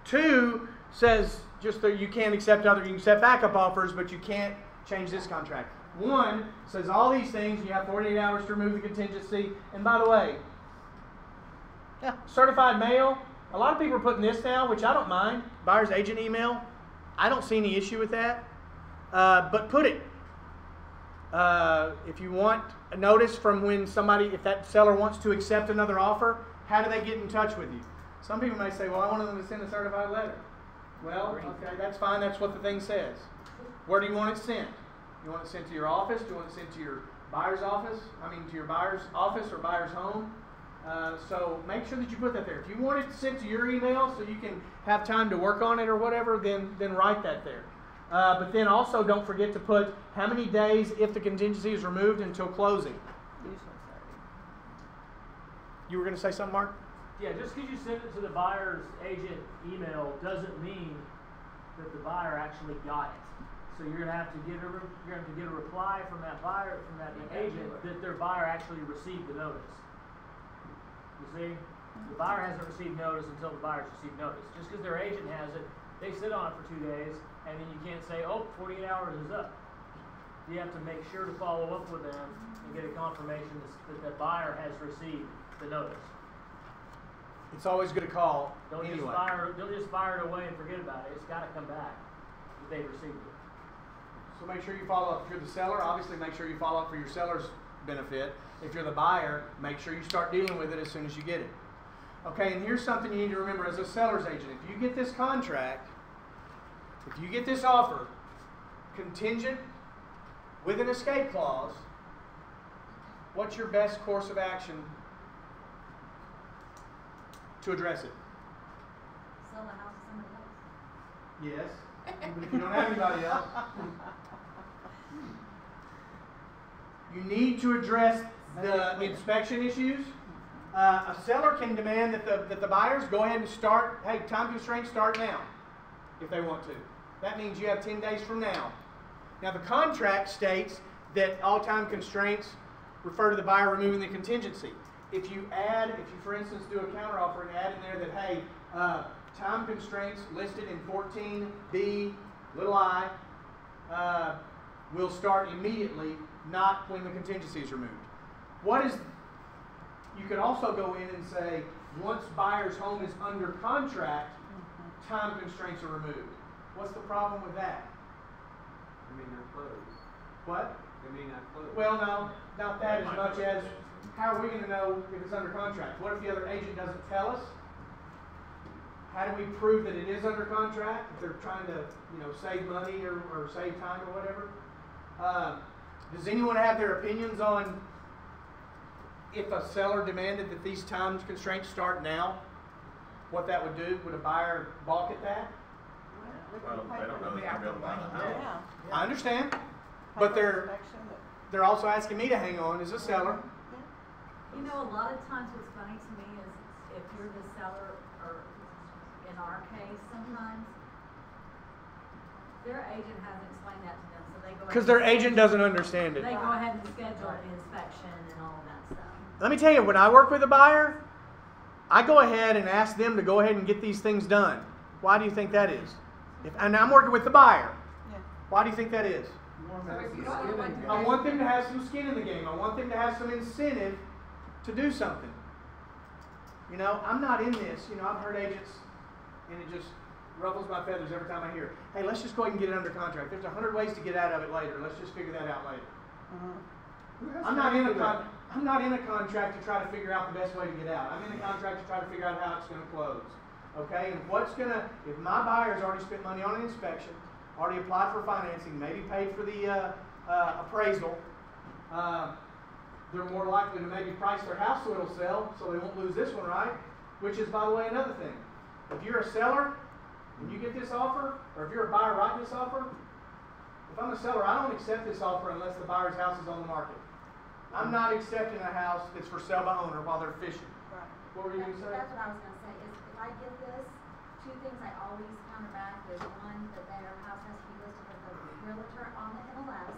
2 says just that you can't accept you can accept backup offers, but you can't change this contract. 1 says all these things. You have 48 hours to remove the contingency. And by the way, Yeah. certified mail. A lot of people are putting this now, which I don't mind. Buyer's agent email. I don't see any issue with that. But put it. If you want a notice from when if that seller wants to accept another offer, how do they get in touch with you? Some people may say, well, I want them to send a certified letter. Well, okay, that's fine. That's what the thing says. Where do you want it sent? You want it sent to your office? Do you want it sent to your buyer's office? To your buyer's office or buyer's home? So make sure that you put that there. If you want it sent to your email so you can have time to work on it or whatever, then write that there. But then also don't forget to put how many days if the contingency is removed until closing. Usually 30. You were going to say something, Mark? Yeah, just because you send it to the buyer's agent email doesn't mean that the buyer actually got it. So you're gonna have to get a reply from that buyer, from that agent, that their buyer actually received the notice. You see, the buyer hasn't received notice until the buyer's received notice. Just because their agent has it, they sit on it for 2 days, and then you can't say, oh, 48 hours is up. You have to make sure to follow up with them and get a confirmation that the buyer has received the notice. It's always good to call Don't anyway. just fire it away and forget about it. It's got to come back if they've received it. So make sure you follow up. If you're the seller, obviously make sure you follow up for your seller's benefit. If you're the buyer, make sure you start dealing with it as soon as you get it. Okay, and here's something you need to remember as a seller's agent. If you get this contract, if you get this offer, contingent with an escape clause, what's your best course of action to address it? Sell the house to somebody else. Yes, even if you don't have anybody else. You need to address the inspection issues. A seller can demand that the buyers go ahead and start, hey, time constraints start now, if they want to. That means you have 10 days from now. Now the contract states that all time constraints refer to the buyer removing the contingency. If you for instance do a counteroffer and add in there that, hey, time constraints listed in 14b little I will start immediately, not when the contingency is removed. You could also go in and say, once buyer's home is under contract, time constraints are removed. What's the problem with that? They may not close. What? They may not close. Well, no, not that as much as, how are we going to know if it's under contract? What if the other agent doesn't tell us? How do we prove that it is under contract? If they're trying to, save money or save time or whatever. Does anyone have their opinions on if a seller demanded that these time constraints start now? What that would do? Would a buyer balk at that? Well, they don't know they're gonna be able to buy the house. Yeah. I understand, Pay but for they're inspection, they're also asking me to hang on as a seller. You know, a lot of times what's funny to me is if you're the seller, or in our case sometimes, their agent hasn't explained that to them, so they go ahead. Because their agent doesn't understand it. They go ahead and schedule the inspection and all of that stuff. Let me tell you, when I work with a buyer, I go ahead and ask them to go ahead and get these things done. Why do you think that is? And I'm working with the buyer. Yeah. Why do you think that is? So I want them to have some skin in the game. I want them to have some incentive to do something. I'm not in this. I've heard agents, and it just ruffles my feathers every time I hear, hey, let's just go ahead and get it under contract. There's 100 ways to get out of it later. Let's just figure that out later. I'm not in a contract to try to figure out the best way to get out. I'm in a contract to try to figure out how it's going to close. Okay? And if my buyer's already spent money on an inspection, already applied for financing, maybe paid for the appraisal, they're more likely to maybe price their house so it'll sell, so they won't lose this one, right? Which is, by the way, another thing. If you're a seller and you get this offer, or if you're a buyer writing this offer, if I'm a seller, I don't accept this offer unless the buyer's house is on the market. I'm not accepting a house that's for sale by owner while they're fishing. Right. What were you going to say? That's what I was gonna say, is if I get this, two things I always counter back is, one, that their house has to be listed with the realtor on the MLS,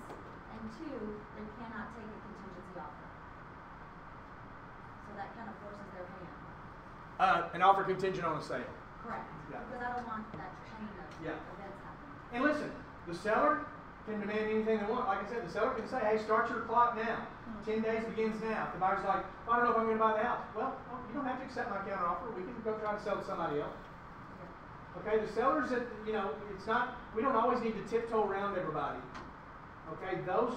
and two, they cannot take a contingency offer. So so that kind of forces their hand. An offer contingent on a sale. Correct. Yeah. Because I don't want that chain of Yeah. events happening. And listen, the seller can demand anything they want. Like I said, the seller can say, hey, start your clock now. 10 days begins now. If the buyer's like, I don't know if I'm going to buy the house. Well, you don't have to accept my counter offer. We can go try to sell to somebody else. Okay, the sellers, it's not, we don't always need to tiptoe around everybody. Okay, those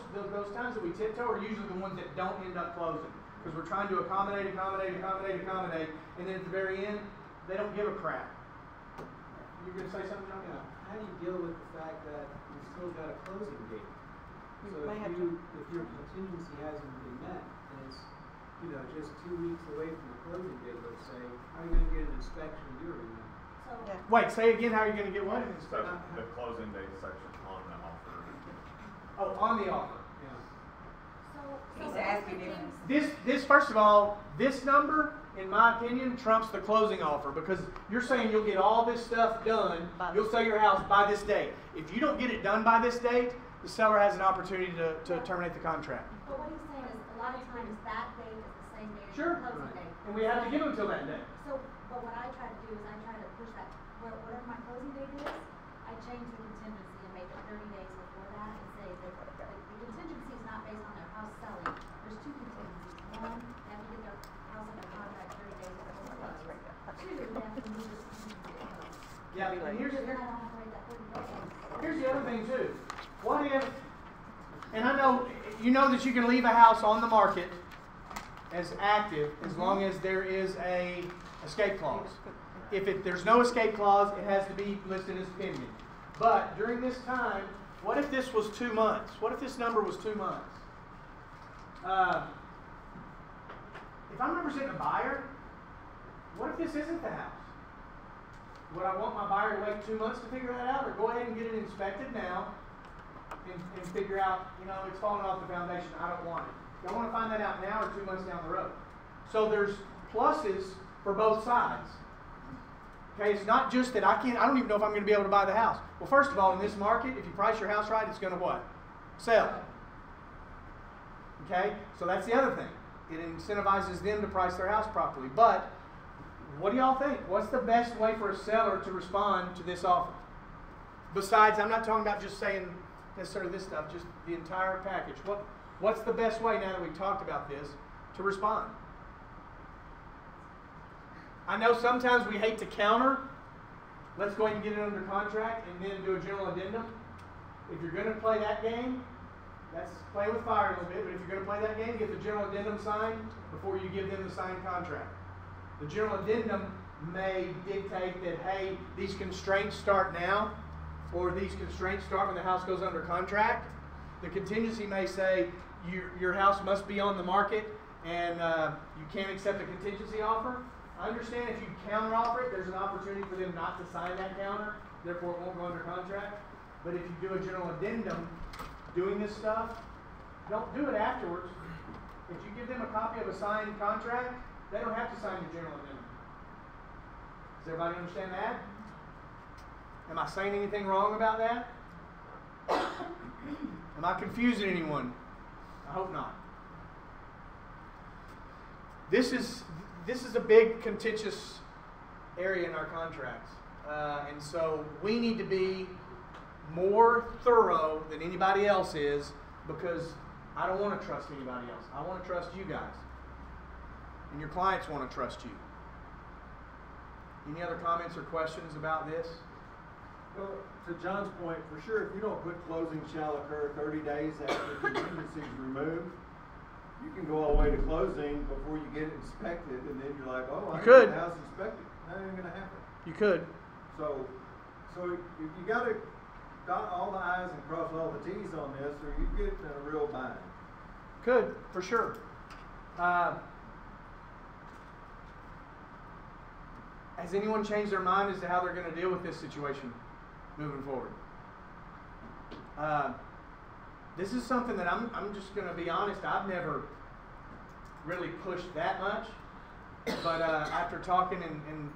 times that we tiptoe are usually the ones that don't end up closing. Because we're trying to accommodate, and then at the very end, they don't give a crap. You're going to say something, John? Yeah. How do you deal with the fact that you've still got a closing date? You So may have if your contingency hasn't been met, and it's, just 2 weeks away from the closing date, let's say, how are you gonna get an inspection during that? So, Yeah. Wait, say again, how are you going to get what? So the closing date section on the offer. Oh, on the offer. Yeah. He's so asking if This first of all, this number, in my opinion, trumps the closing offer because you're saying you'll get all this stuff done, you'll sell your house by this date. If you don't get it done by this date, the seller has an opportunity to terminate the contract. But what he's saying is, a lot of times that date is the same date as Sure. the closing date. And we have to give them till that day. So, but what I try to do is I try to push that, whatever my closing date is, I change the contingency and make it 30 days before that and say that the contingency is not based on their house selling. There's two contingencies. One, they have to get their house under contract 30 days before the close. Two, they have to move this contingency to close. Yeah, and here's Then I don't have to wait that 30 days. here's the other thing too. What if, and I know, you know that you can leave a house on the market as active as long as there is a escape clause. If there's no escape clause, it has to be listed as pending. But during this time, what if this was 2 months? What if this number was 2 months? If I'm representing a buyer, what if this isn't the house? Would I want my buyer to wait 2 months to figure that out, or go ahead and get it inspected now and figure out, it's falling off the foundation, I don't want it. Do I want to find that out now or 2 months down the road? So there's pluses for both sides. Okay, it's not just that I don't even know if I'm going to be able to buy the house. Well, first of all, in this market, if you price your house right, it's going to what? Sell. Okay, so that's the other thing. It incentivizes them to price their house properly. But what do y'all think? What's the best way for a seller to respond to this offer? Besides, I'm not talking about just saying necessarily this stuff, just the entire package. What's the best way, now that we've talked about this, to respond? I know sometimes we hate to counter. Let's go ahead and get it under contract and then do a general addendum. If you're going to play that game, that's playing with fire a little bit, but if you're going to play that game, get the general addendum signed before you give them the signed contract. The general addendum may dictate that, hey, these constraints start now, or these constraints start when the house goes under contract. The contingency may say your house must be on the market and you can't accept a contingency offer. I understand if you counter offer it, there's an opportunity for them not to sign that counter, therefore it won't go under contract. But if you do a general addendum doing this stuff, don't do it afterwards. If you give them a copy of a signed contract, they don't have to sign the general addendum. Does everybody understand that? Am I saying anything wrong about that? Am I confusing anyone? I hope not. This is a big contentious area in our contracts. And so we need to be more thorough than anybody else is, because I don't want to trust anybody else. I want to trust you guys. And your clients want to trust you. Any other comments or questions about this? Well, to John's point, for sure, if you don't put closing shall occur 30 days after the contingency is removed, you can go all the way to closing before you get it inspected, and then you're like, oh, I need the house inspected. That ain't going to happen. You could. So if you got to dot all the I's and cross all the T's on this, or you get in a real bind. Could, for sure. Has anyone changed their mind as to how they're going to deal with this situation moving forward? This is something that I'm just going to be honest, I've never really pushed that much. But after talking, and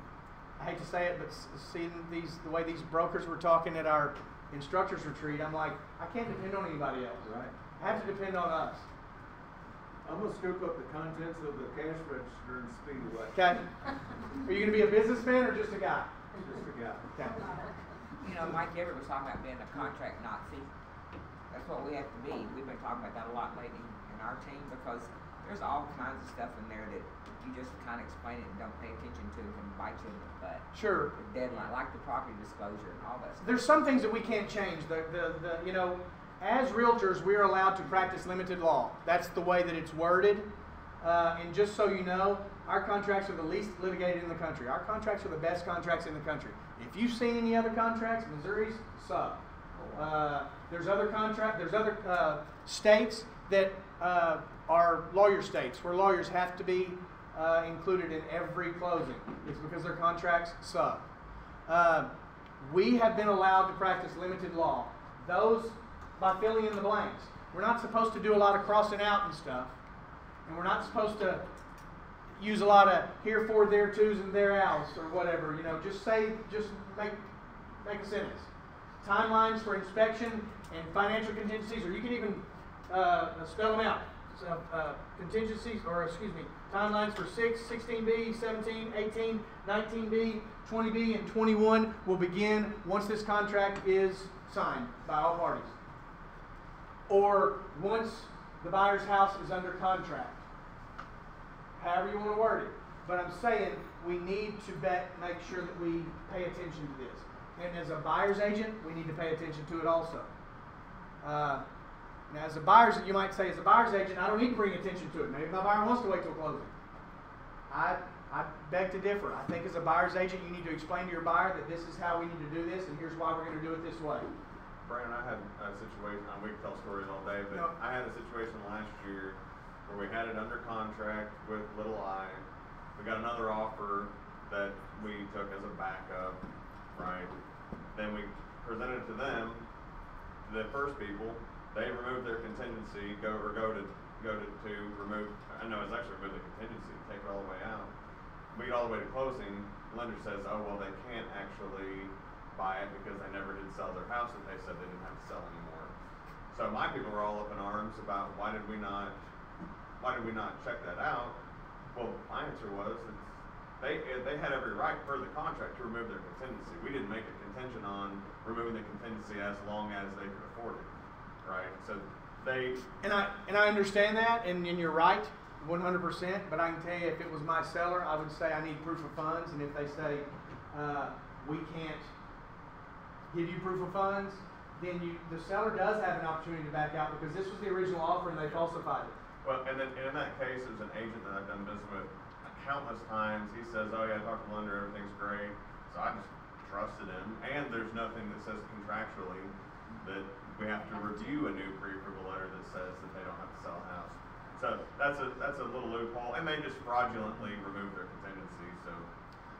I hate to say it, but seeing the way these brokers were talking at our instructors retreat, I'm like, I can't depend on anybody else. Right. I have to depend on us. I'm gonna scoop up the contents of the cash register and speed away. Okay. Are you going to be a businessman or just a guy? Just a guy. Okay. You know, Mike Everett was talking about being a contract Nazi. That's what we have to be. We've been talking about that a lot lately in our team because there's all kinds of stuff in there that you just kind of explain it and don't pay attention to can bite you in the butt. Sure. The deadline, like the property disclosure and all that stuff. There's some things that we can't change. You know, as realtors, we're allowed to practice limited law. That's the way that it's worded. And just so you know, our contracts are the least litigated in the country. Our contracts are the best contracts in the country. If you've seen any other contracts, Missouri's suck. There's other states that are lawyer states where lawyers have to be included in every closing. It's because their contracts suck. We have been allowed to practice limited law. Those by filling in the blanks. We're not supposed to do a lot of crossing out and stuff. And we're not supposed to use a lot of herefore, there tos, and there else or whatever. You know, just make a sentence. Timelines for inspection and financial contingencies, or you can even spell them out. So, contingencies, or excuse me, timelines for 6, 16B, 17, 18, 19B, 20B, and 21 will begin once this contract is signed by all parties. Or once the buyer's house is under contract. However you want to word it. But I'm saying we need to make sure that we pay attention to this. And as a buyer's agent, we need to pay attention to it also. Now, as a buyer's, you might say, as a buyer's agent, I don't need to bring attention to it. Maybe my buyer wants to wait till closing. I beg to differ. I think as a buyer's agent, you need to explain to your buyer that this is how we need to do this, and here's why we're going to do it this way. Brandon, I had a situation, we could tell stories all day, but No. I had a situation last year where we had it under contract with Little I. We got another offer that we took as a backup, right? Then we presented it to them, the first people. They removed their contingency, go to remove. I know it's actually remove the contingency, take it all the way out. We get all the way to closing. The lender says, "Oh well, they can't actually buy it because they never did sell their house that they said they didn't have to sell anymore." So my people were all up in arms about why did we not check that out? Well, my answer was they had every right per the contract to remove their contingency. We didn't make a contention on removing the contingency as long as they could afford it, right? So they and I understand that, and you're right, 100%. But I can tell you, if it was my seller, I would say I need proof of funds, and if they say we can't give you proof of funds, then the seller does have an opportunity to back out because this was the original offer and they falsified it. Well, and in that case, there's an agent that I've done business with countless times. He says, "Oh yeah, I talked to the lender, everything's great." So I just trusted him, and there's nothing that says contractually that we have to review a new pre-approval letter that says that they don't have to sell a house. So that's a little loophole, and they just fraudulently removed their contingency. So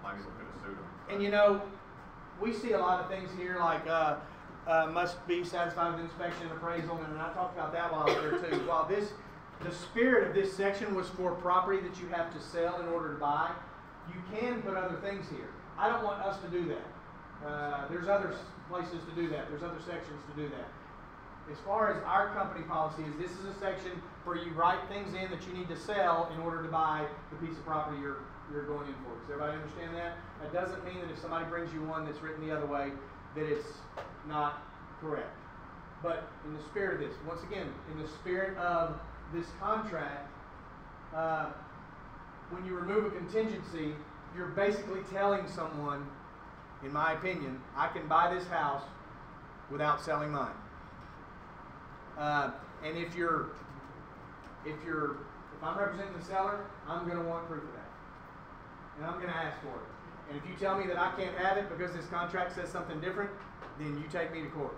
might as well could have sued them. And you know, we see a lot of things here like must be satisfied with inspection and appraisal, and I talked about that while I was there too. While the spirit of this section was for property that you have to sell in order to buy, you can put other things here. I don't want us to do that. There's other places to do that. There's other sections to do that. As far as our company policy is, this is a section where you write things in that you need to sell in order to buy the piece of property you're going in for. Does everybody understand that? That doesn't mean that if somebody brings you one that's written the other way, that it's not correct. But in the spirit of this, once again, in the spirit of this contract, when you remove a contingency, you're basically telling someone, in my opinion, I can buy this house without selling mine. And if I'm representing the seller, I'm going to want proof of that. And I'm going to ask for it. And if you tell me that I can't have it because this contract says something different, then you take me to court.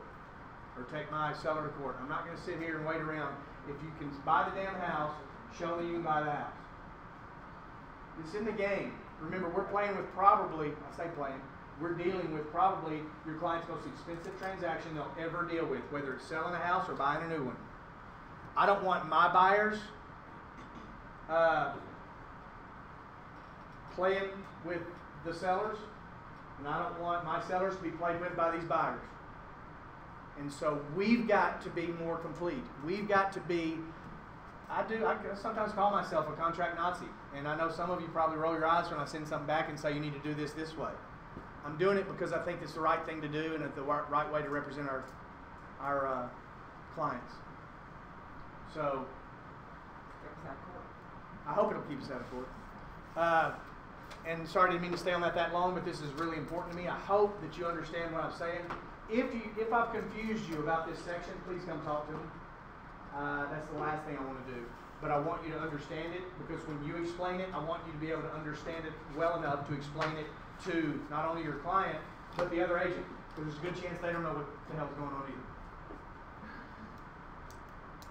Or take my seller to court. I'm not going to sit here and wait around. If you can buy the damn house, show me you can buy the house. It's in the game. Remember, we're playing with we're dealing with probably your client's most expensive transaction they'll ever deal with, whether it's selling a house or buying a new one. I don't want my buyers playing with the sellers, and I don't want my sellers to be played with by these buyers. And so we've got to be more complete. We've got to be I do. I sometimes call myself a contract Nazi, and I know some of you probably roll your eyes when I send something back and say you need to do this way. I'm doing it because I think it's the right thing to do and it's the right way to represent our clients. So I hope it'll keep us out of court. And sorry, I didn't mean to stay on that long, but this is really important to me. I hope that you understand what I'm saying. If I've confused you about this section, please come talk to me. That's the last thing I want to do. But I want you to understand it, because when you explain it, I want you to be able to understand it well enough to explain it to not only your client, but the other agent. Because there's a good chance they don't know what the hell's going on either.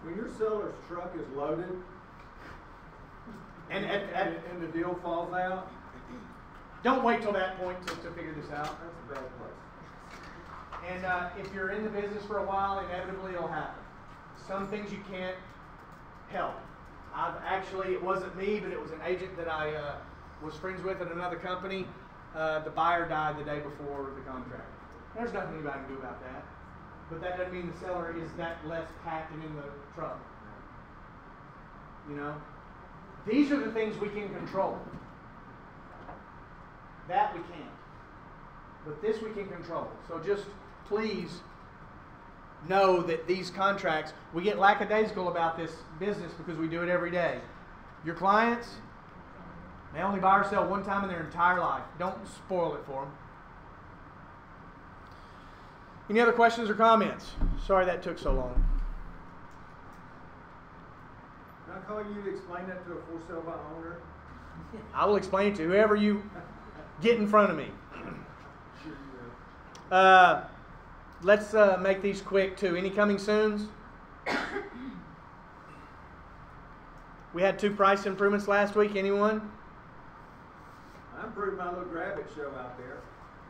When your seller's truck is loaded And the deal falls out, don't wait till that point to figure this out. that's a bad place. And if you're in the business for a while, inevitably it'll happen. Some things you can't help. It wasn't me, but it was an agent that I was friends with at another company. The buyer died the day before the contract. There's nothing anybody can do about that. But that doesn't mean the seller is that less packed and in the truck. You know? These are the things we can control. That we can't. But this we can control. So just please know that these contracts, we get lackadaisical about this business because we do it every day. Your clients, they only buy or sell one time in their entire life. Don't spoil it for them. Any other questions or comments? Sorry that took so long. Can I call you to explain that to a for sale by owner? I will explain it to whoever you get in front of me. Sure you will. Let's make these quick too. Any coming soons? We had 2 price improvements last week. Anyone? I improved my little grab it show out there.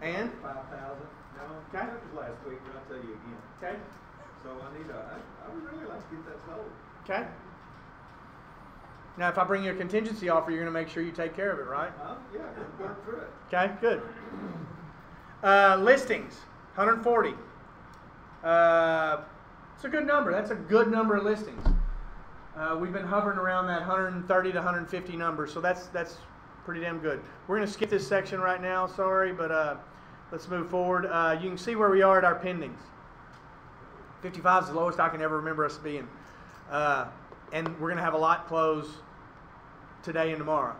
And? 5,000. No, Okay. that was last week, but I'll tell you again. Okay. So I would really like to get that sold. Okay. Now, if I bring you a contingency offer, you're going to make sure you take care of it, right? Yeah, we'll work through it. Okay, good. Listings, 140. It's a good number. That's a good number of listings. We've been hovering around that 130 to 150 number, so that's pretty damn good. We're going to skip this section right now, sorry, but let's move forward. You can see where we are at our pendings. 55 is the lowest I can ever remember us being. And we're going to have a lot close today and tomorrow,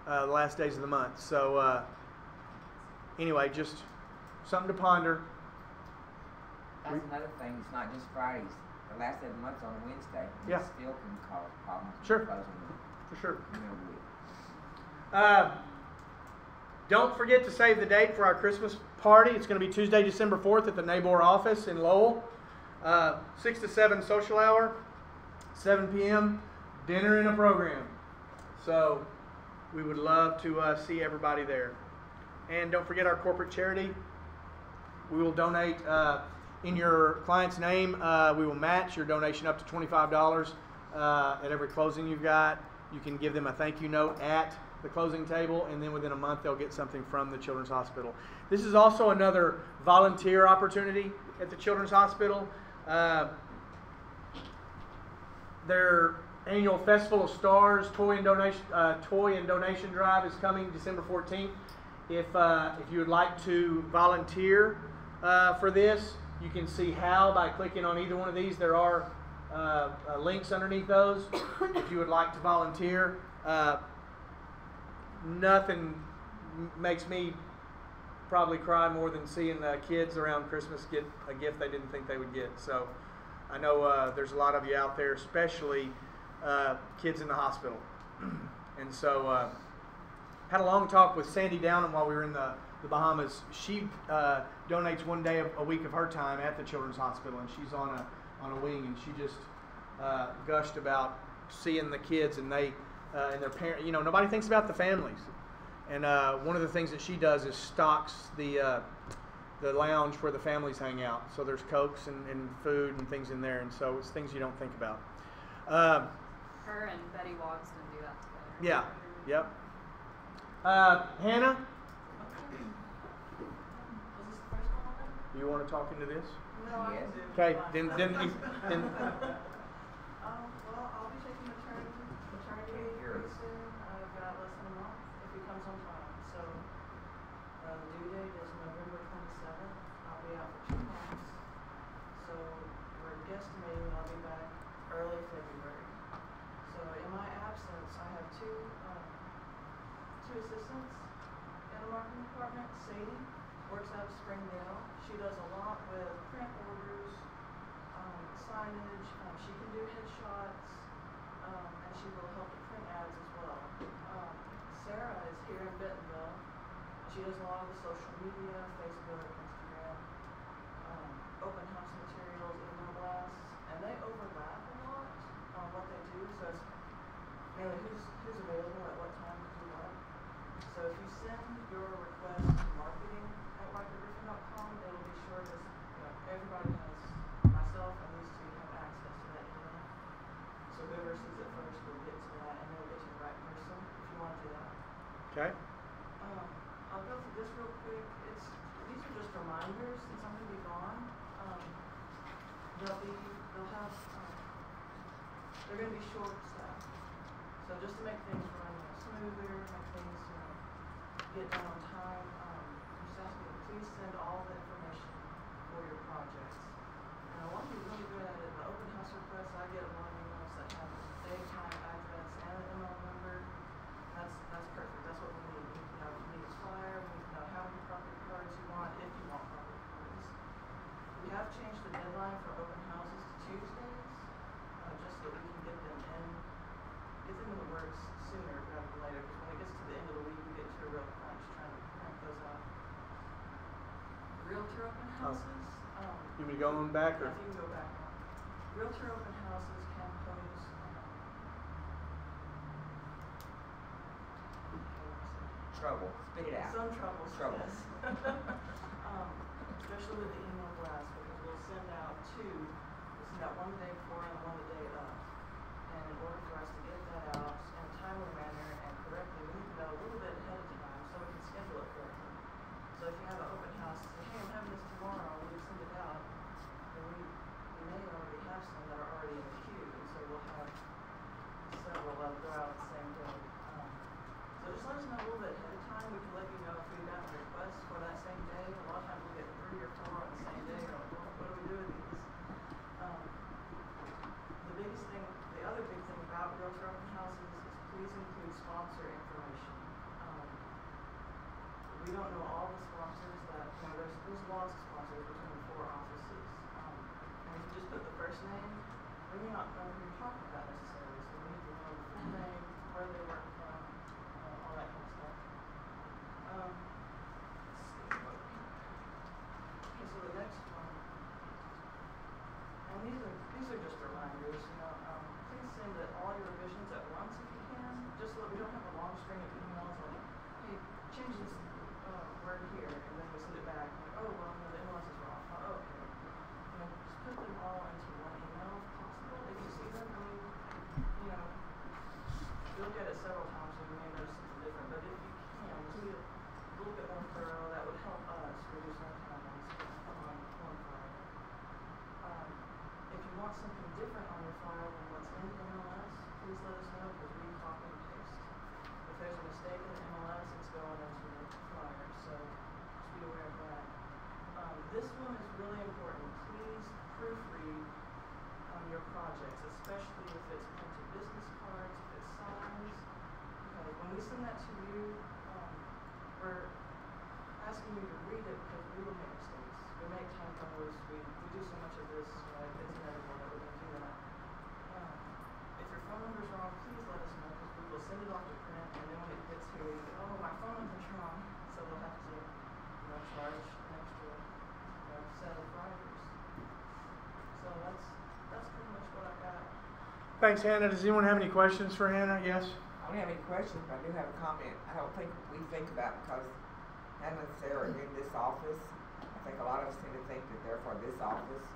the last days of the month. So anyway, just something to ponder. That's another thing. It's not just Fridays. The last day of the month's on a Wednesday. Yeah. It still can cause problems. Sure. Closing For sure. the middle of the week. Don't forget to save the date for our Christmas party. It's going to be Tuesday, December 4th at the NABOR office in Lowell. 6 to 7 social hour, 7 p.m. dinner and a program. So we would love to see everybody there. And don't forget our corporate charity. We will donate in your client's name. We will match your donation up to $25 at every closing you've got. You can give them a thank you note at the closing table, and then within a month they'll get something from the Children's Hospital. This is also another volunteer opportunity at the Children's Hospital. Their annual Festival of Stars toy and donation drive is coming December 14th. If you would like to volunteer for this, you can see how by clicking on either one of these. There are links underneath those. If you would like to volunteer, nothing makes me probably cry more than seeing the kids around Christmas get a gift they didn't think they would get. So I know there's a lot of you out there, especially kids in the hospital. And so had a long talk with Sandy Downham while we were in the Bahamas. She donates one day a week of her time at the Children's Hospital, and she's on a wing, and she just gushed about seeing the kids and they and their parents. You know, nobody thinks about the families. And one of the things that she does is stocks the lounge where the families hang out. So there's Cokes and food and things in there, and so it's things you don't think about. Her and Betty Wagston do that together. Yeah. Yep. Hannah, you want to talk into this? Yes. Okay. Then Well, I'll be shaking the Sadie works out of Springdale. She does a lot with print orders, signage. She can do headshots, and she will help to print ads as well. Sarah is here in Bentonville. She does a lot of the social media, Facebook, Instagram, open house materials, email blasts, and they overlap a lot on what they do. So it's mainly who's available at what time to do what. So if you send your request to marketing at weichertgriffin.com, it'll be sure to, everybody has, myself and these two have access to that email. So whoever sees it first will get to that, and they'll get to the right person if you want to do that. Okay. I'll go through this real quick. These are just reminders since I'm going to be gone. They're going to be short staffed. So just to make things run smoother, make things get done on time, just ask you to please send all the information for your projects. And I want to be really good at it. The open house requests, I get a lot of emails that have a day, time, address, and an email number. That's perfect. That's what we need. We need to know if you need a flyer. We need to know how many property cards you want, if you want property cards. We have changed the deadline for open houses to Tuesdays, just so that we can get them in the works sooner rather than later. Because when it gets to the end of the week, we get to a real crunch trying to crank those out. Realtor open houses. You want me to go on back or? Yeah, if you can go back on. Realtor open houses can pose. Trouble. Spit it out. Some trouble. Trouble. Yes. Especially with the email blast, because we'll send out one the day before and one the day of. And in order for us to get that out in a timely manner and correctly, we need to know a little bit ahead of time so we can schedule it correctly. So if you have an open house, say, hey, I'm having this tomorrow, when you send it out, then we may already have some that are already in the queue, and so we'll have several that go out the same day. So just let us know a little bit ahead of time. We can let you know if we've gotten requests for that same day. A lot of times we get 3 or 4 on the same day. We're like, well, what do we do with these? The other big thing about realtor open houses is please include sponsor information. We don't know all the sponsors that, there's lots of sponsors between the 4 offices. And if you just put the first name, we may not know who you're talking about necessarily. So we need to know the full name, where they work from, all that kind of stuff. Let's see. Okay, so the next one. And these are just reminders, please send all your revisions at once if you can, just so that we don't have a long string of emails like, hey, change this word here, and then we send it back, like, oh, well, no, the MLS is wrong. Oh, okay. Just put them all into one email if possible. If you see them, you'll get it several times, so you may notice something different, but if you can, just be a little bit more thorough. That would help us reduce our time on one file. If you want something different on your file than what's in the MLS, please let us know because we copy and paste. If there's a mistake in the MLS, it's going into the flyer, so just be aware of that. This one is really important. Please proofread your projects, especially if it's printed business cards, if it's signs. Because when we send that to you, we're asking you to read it because we will make mistakes. We make typos. We do so much of this, it's inevitable that we're going to do that. If your phone number's wrong, please let us know because we will send it off to print, and then when it gets here, you go, oh, my phone number's wrong, so we'll have to charge an extra set of writers. So that's pretty much what I got. Thanks, Hannah. Does anyone have any questions for Hannah? Yes? I don't have any questions, but I do have a comment. I don't think we think about because Hannah and Sarah are in this office. I think a lot of us tend to think that they're for this office.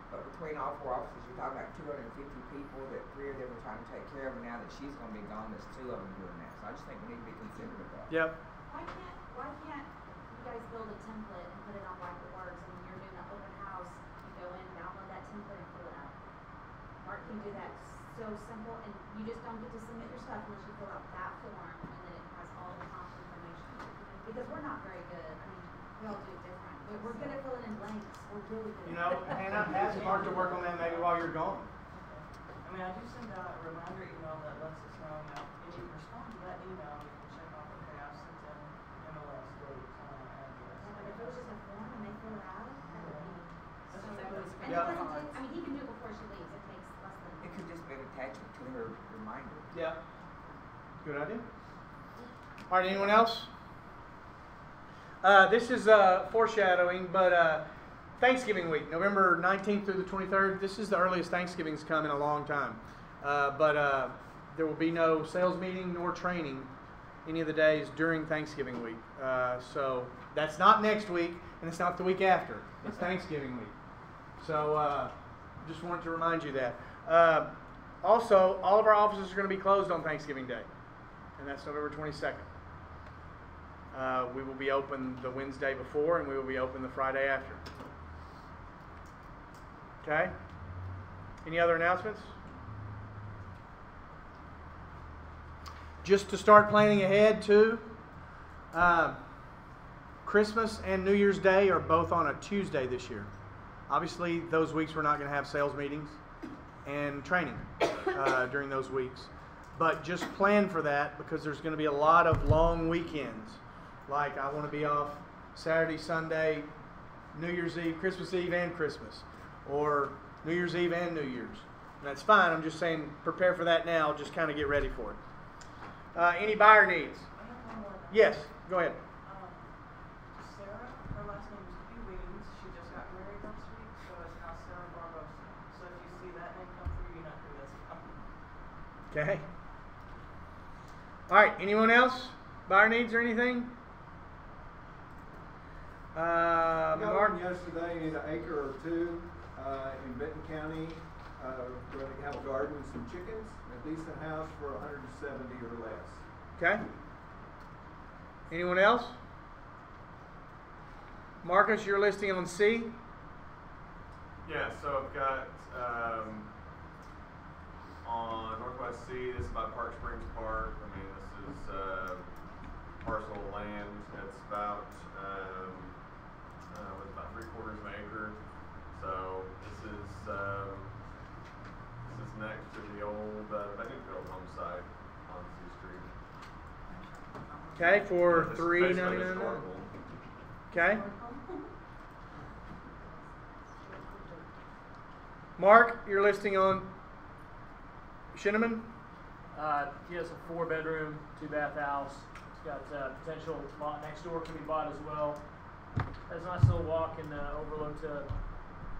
But between all 4 offices, you're talking about 250 people that 3 of them are trying to take care of, and now that she's going to be gone, there's 2 of them doing that. So I just think we need to be considerate of that. Yep. Why can't you guys build a template and put it on Weichert Works, and when you're doing an open house, you go in, download that template and fill it out? Mark can do that so simple, and you just don't get to submit your stuff unless you fill out that form, and then it has all the prompt information. Because we're not very good. I mean, we all do it different. We're good at filling in blanks. We're really good. Hannah, ask Mark to work on that maybe while you're gone. I mean, I do send out a reminder email that lets us know, if you respond to that email, you can check off, okay, I've sent in MLS date, time, Yeah. It doesn't take, I mean, he can do it before she leaves, it takes less than. It could just be an attachment to her reminder. Yeah. Good idea. All right, anyone else? This is foreshadowing, but Thanksgiving week, November 19th through the 23rd. This is the earliest Thanksgiving's come in a long time. But there will be no sales meeting nor training any of the days during Thanksgiving week. So that's not next week, and it's not the week after. It's Thanksgiving week. So just wanted to remind you that. Also, all of our offices are going to be closed on Thanksgiving Day, and that's November 22nd. We will be open the Wednesday before, and we will be open the Friday after. Okay? Any other announcements? Just to start planning ahead, too, Christmas and New Year's Day are both on a Tuesday this year. Obviously, those weeks we're not going to have sales meetings and training during those weeks. But just plan for that, because there's going to be a lot of long weekends. Like, I want to be off Saturday, Sunday, New Year's Eve, Christmas Eve, and Christmas. Or New Year's Eve and New Year's. And that's fine. I'm just saying prepare for that now. Just kind of get ready for it. Any buyer needs? I have one more. Yes, go ahead. Sarah, her last name is Ewings. She just got married last week, so it's now Sarah Barbosa. So if you see that name come through, you know who that's from. Okay. All right, anyone else? Buyer needs or anything? Got Mark? one yesterday, need an acre or two in Benton County. We're going to have a garden and some chickens, a decent house for $170 or less. Okay. Anyone else? Marcus, you're listing on C? Yeah, so I've got on Northwest C, this is by Park Springs Park. I mean, this is parcel of land. It's about it's about 3/4 of an acre. So this is next to the old Benningfield home site on C Street. Okay, for This is basically $3.99. historical. Okay. Mark, you're listing on Shinneman? Yeah, it's a 4-bedroom, 2-bath house. It's got potential lot next door can be bought as well. Has a nice little walk and overlook to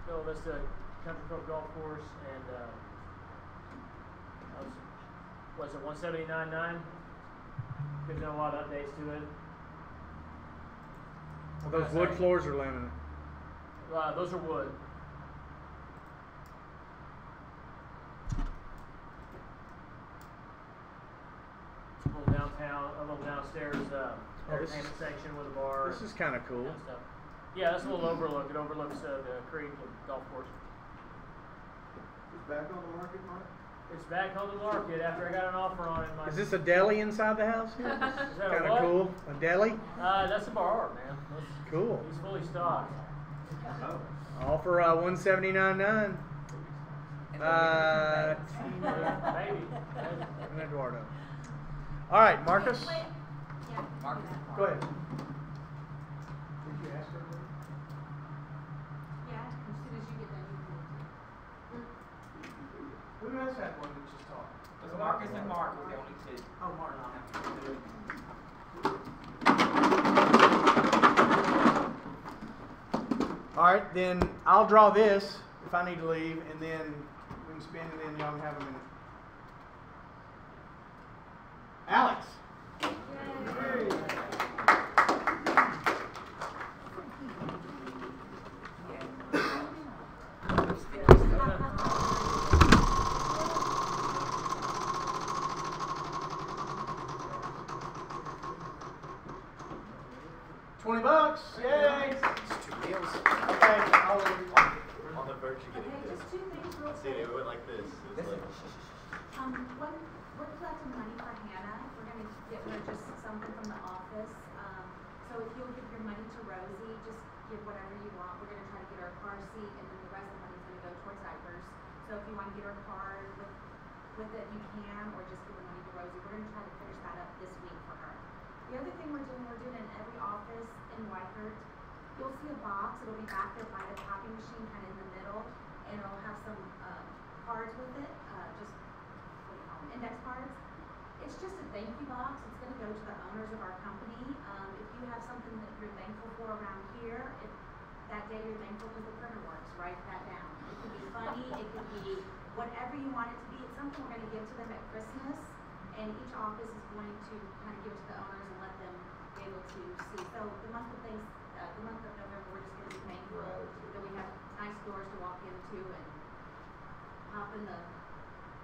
Bella Vista Country Club Golf Course, and what's it, 179.9? There's been a lot of updates to it. Are those wood floors or laminate? Those are wood. A little downstairs entertainment section with a bar. This is kind of cool. And stuff. Yeah, that's a little overlook. It overlooks the creek and golf course. It's back on the market, Mark? It's back on the market after I got an offer on it. Is this a deli inside the house? Is that Kind a of what? cool. A deli? That's a bar, man. Cool. He's fully stocked. Oh. All for $179.9. Maybe. And Eduardo. All right, Marcus. Wait, yeah. Marcus. Go ahead. Did you ask her? Yeah, as soon as you get done, you can. Who has that one that just talked? It was Marcus and Mark were the only two. Oh, Mark. All right, then I'll draw this if I need to leave, and then we can spin it in. Y'all can have a minute. Alex. $20. Yay! It's 2 deals. Okay, I'll leave. On the verge of getting Okay, this. just two things real See, quick. it went like this. It was like, We're collecting money for Hannah. We're gonna get her just something from the office. So if you'll give your money to Rosie, just give whatever you want. We're gonna try to get her a car seat, and then the rest of the money's gonna go towards diapers. So if you wanna get her a card with it, you can, or just give the money to Rosie. We're gonna try to finish that up this week for her. The other thing we're doing in every office in Weichert, you'll see a box. It'll be back there by the copy machine, kind of in the middle. and it'll have some, cards with it, just, what do you call them, index cards. It's just a thank you box. It's gonna go to the owners of our company. If you have something that you're thankful for around here, if that day you're thankful because the printer works, write that down. It could be funny, it could be whatever you want it to be. It's something we're gonna give to them at Christmas, and each office is going to kind of give it to the owners and let them be able to see. So the month of November, we're just gonna be thankful that we have nice doors to walk into and hop in the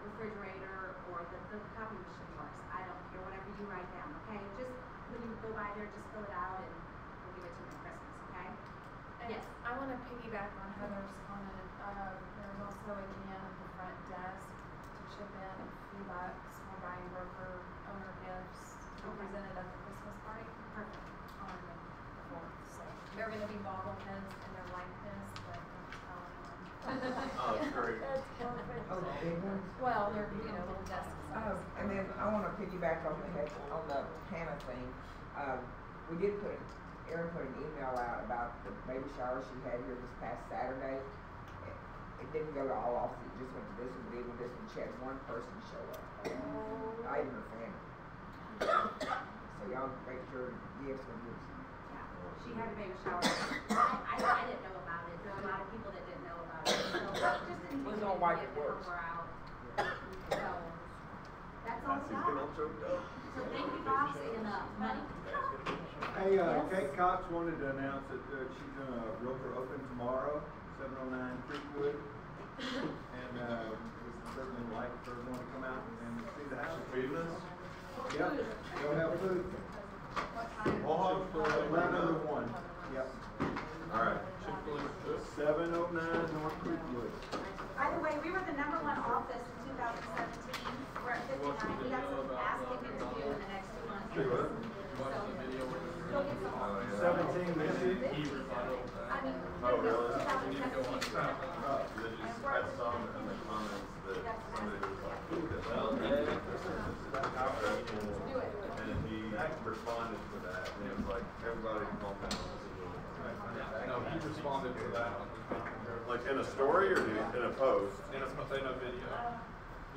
refrigerator or the copy machine works. I don't care, whatever you write down, okay? Just when you go by there, just fill it out and we'll give it to them at Christmas, okay? And Yes. I want to piggyback on Heather's comment. There's also a can at the front desk to chip in a few bucks. We're buying broker owner gifts to be Okay. presented at the Christmas party Perfect. on the 4th. So they're going to be bobbleheads and they're like this, but don't tell anyone. Oh, that's great. That's perfect. Oh, the big ones? Well, they're, little desk size. And then I wanna piggyback on the Hannah thing. We did Erin put an email out about the baby shower she had here this past Saturday. It didn't go to all offices, it just went to this one, but even this one, she had one person show up. Not even her family. So y'all make sure gifts are used. Yeah, she had a baby shower. I didn't know about it. There were a lot of people that didn't know about it. So just didn't When's think on we Weichert could help works? her out. So that's all He's we getting all got. choked up. So thank you, Box, and money. Hey, Yes. Kate Cox wanted to announce that she's doing a realtor open tomorrow, 709 Creekwood. And we'd certainly like for everyone to come out and see the house. Feeding us? Yep, they'll have food. What time? Mohawk? 11 to 1. Yep. All right. 709 North Creekwood. By the way, we were the #1 office in 2017. We're at 59. We got some ass kicking to do in the next 2 months. Say what? You'll get some. 17 minutes. I mean, Oh, really? 2017. They just had some in the comments that somebody was like, "Ooh, that's well, and he responded to that, and it was like, everybody calm down. No, he responded to that on Like in a story or in a post? in a video.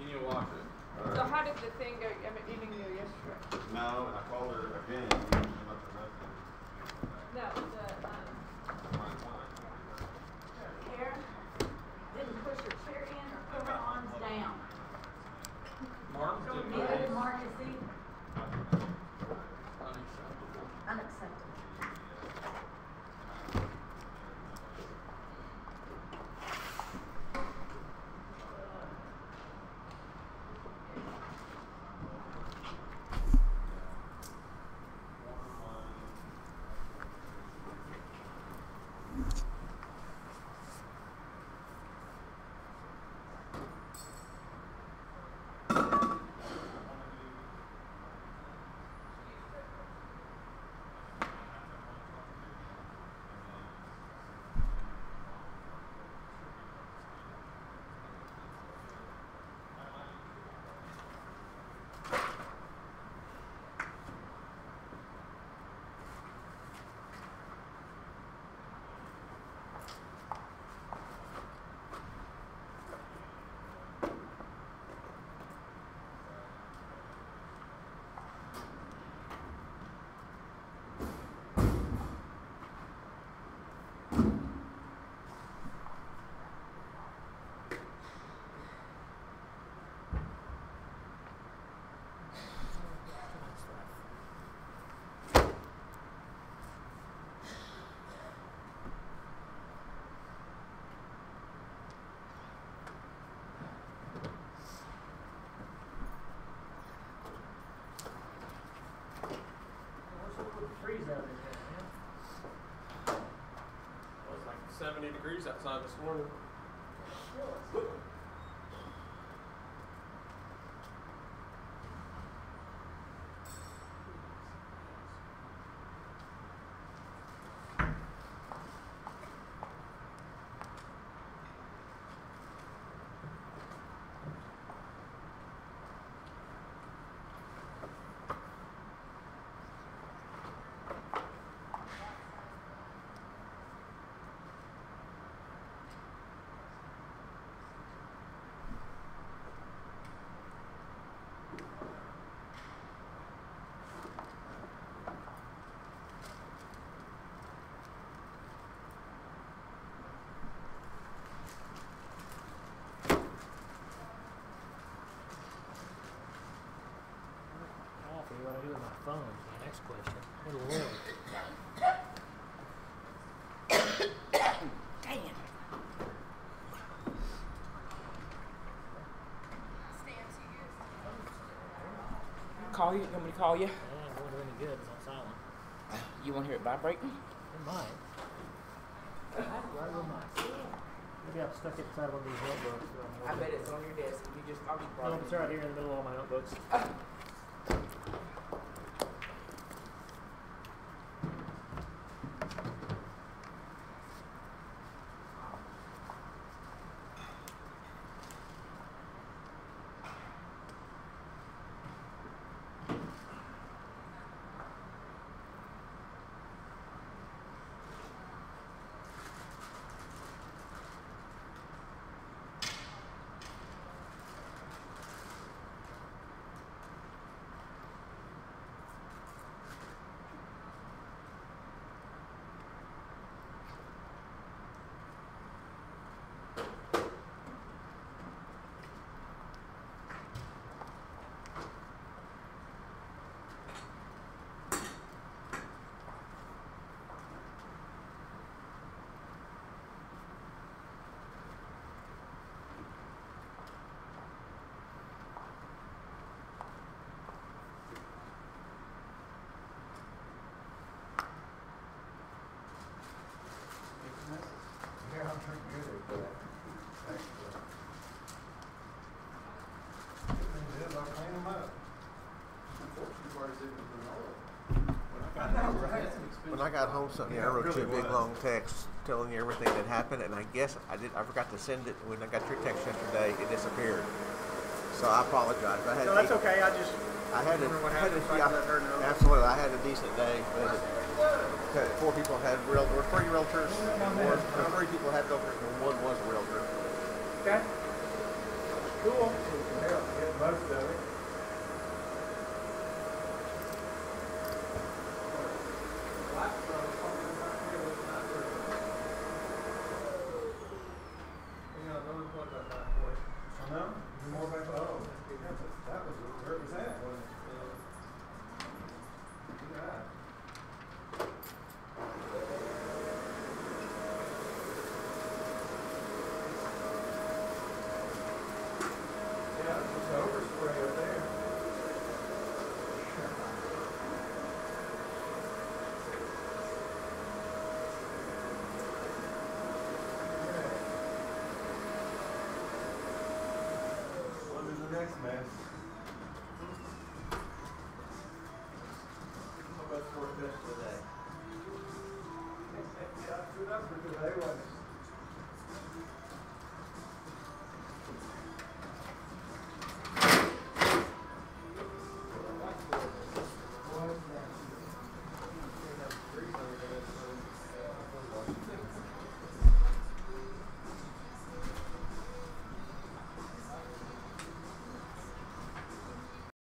You need to watch it. All So right. how did the thing go? I mean, you didn't go yesterday. No, I called her again. She left a message. No, the, Karen, didn't push her chair in or put her arms down. Mark did Neither did Marcus either. unacceptable. Unacceptable. Freeze out there, man. Well, it's like 70 degrees outside this morning. next question. Good Lord. Damn. Call you? You want me to call you? That ain't going to do any good. It's on silent. You want to hear it vibrating? It might. Right with mine. Maybe I've stuck it inside one of these notebooks. I bet it's on your desk. You just probably brought No, it. it's right here in the middle of all my notebooks. Yeah, I'm pretty good at that. Actually. Good thing is, I clean them up. Unfortunately, part is even for all of them. When I got home Sunday, I wrote you a big long text telling you everything that happened, and I guess I forgot to send it. When I got your text yesterday, it disappeared. So I apologize. No, that's okay. I just I had remember what happened, so I yeah, let her know. absolutely. I had a decent day. But four people had or three realtors, or three people had realtors, and one was a realtor. Okay. Cool. Help get most of it. More about that was where it was at. Yeah, it's just overspray up there. What is the next mess? How about for this today? Yeah, I stood up for today, wasn't it?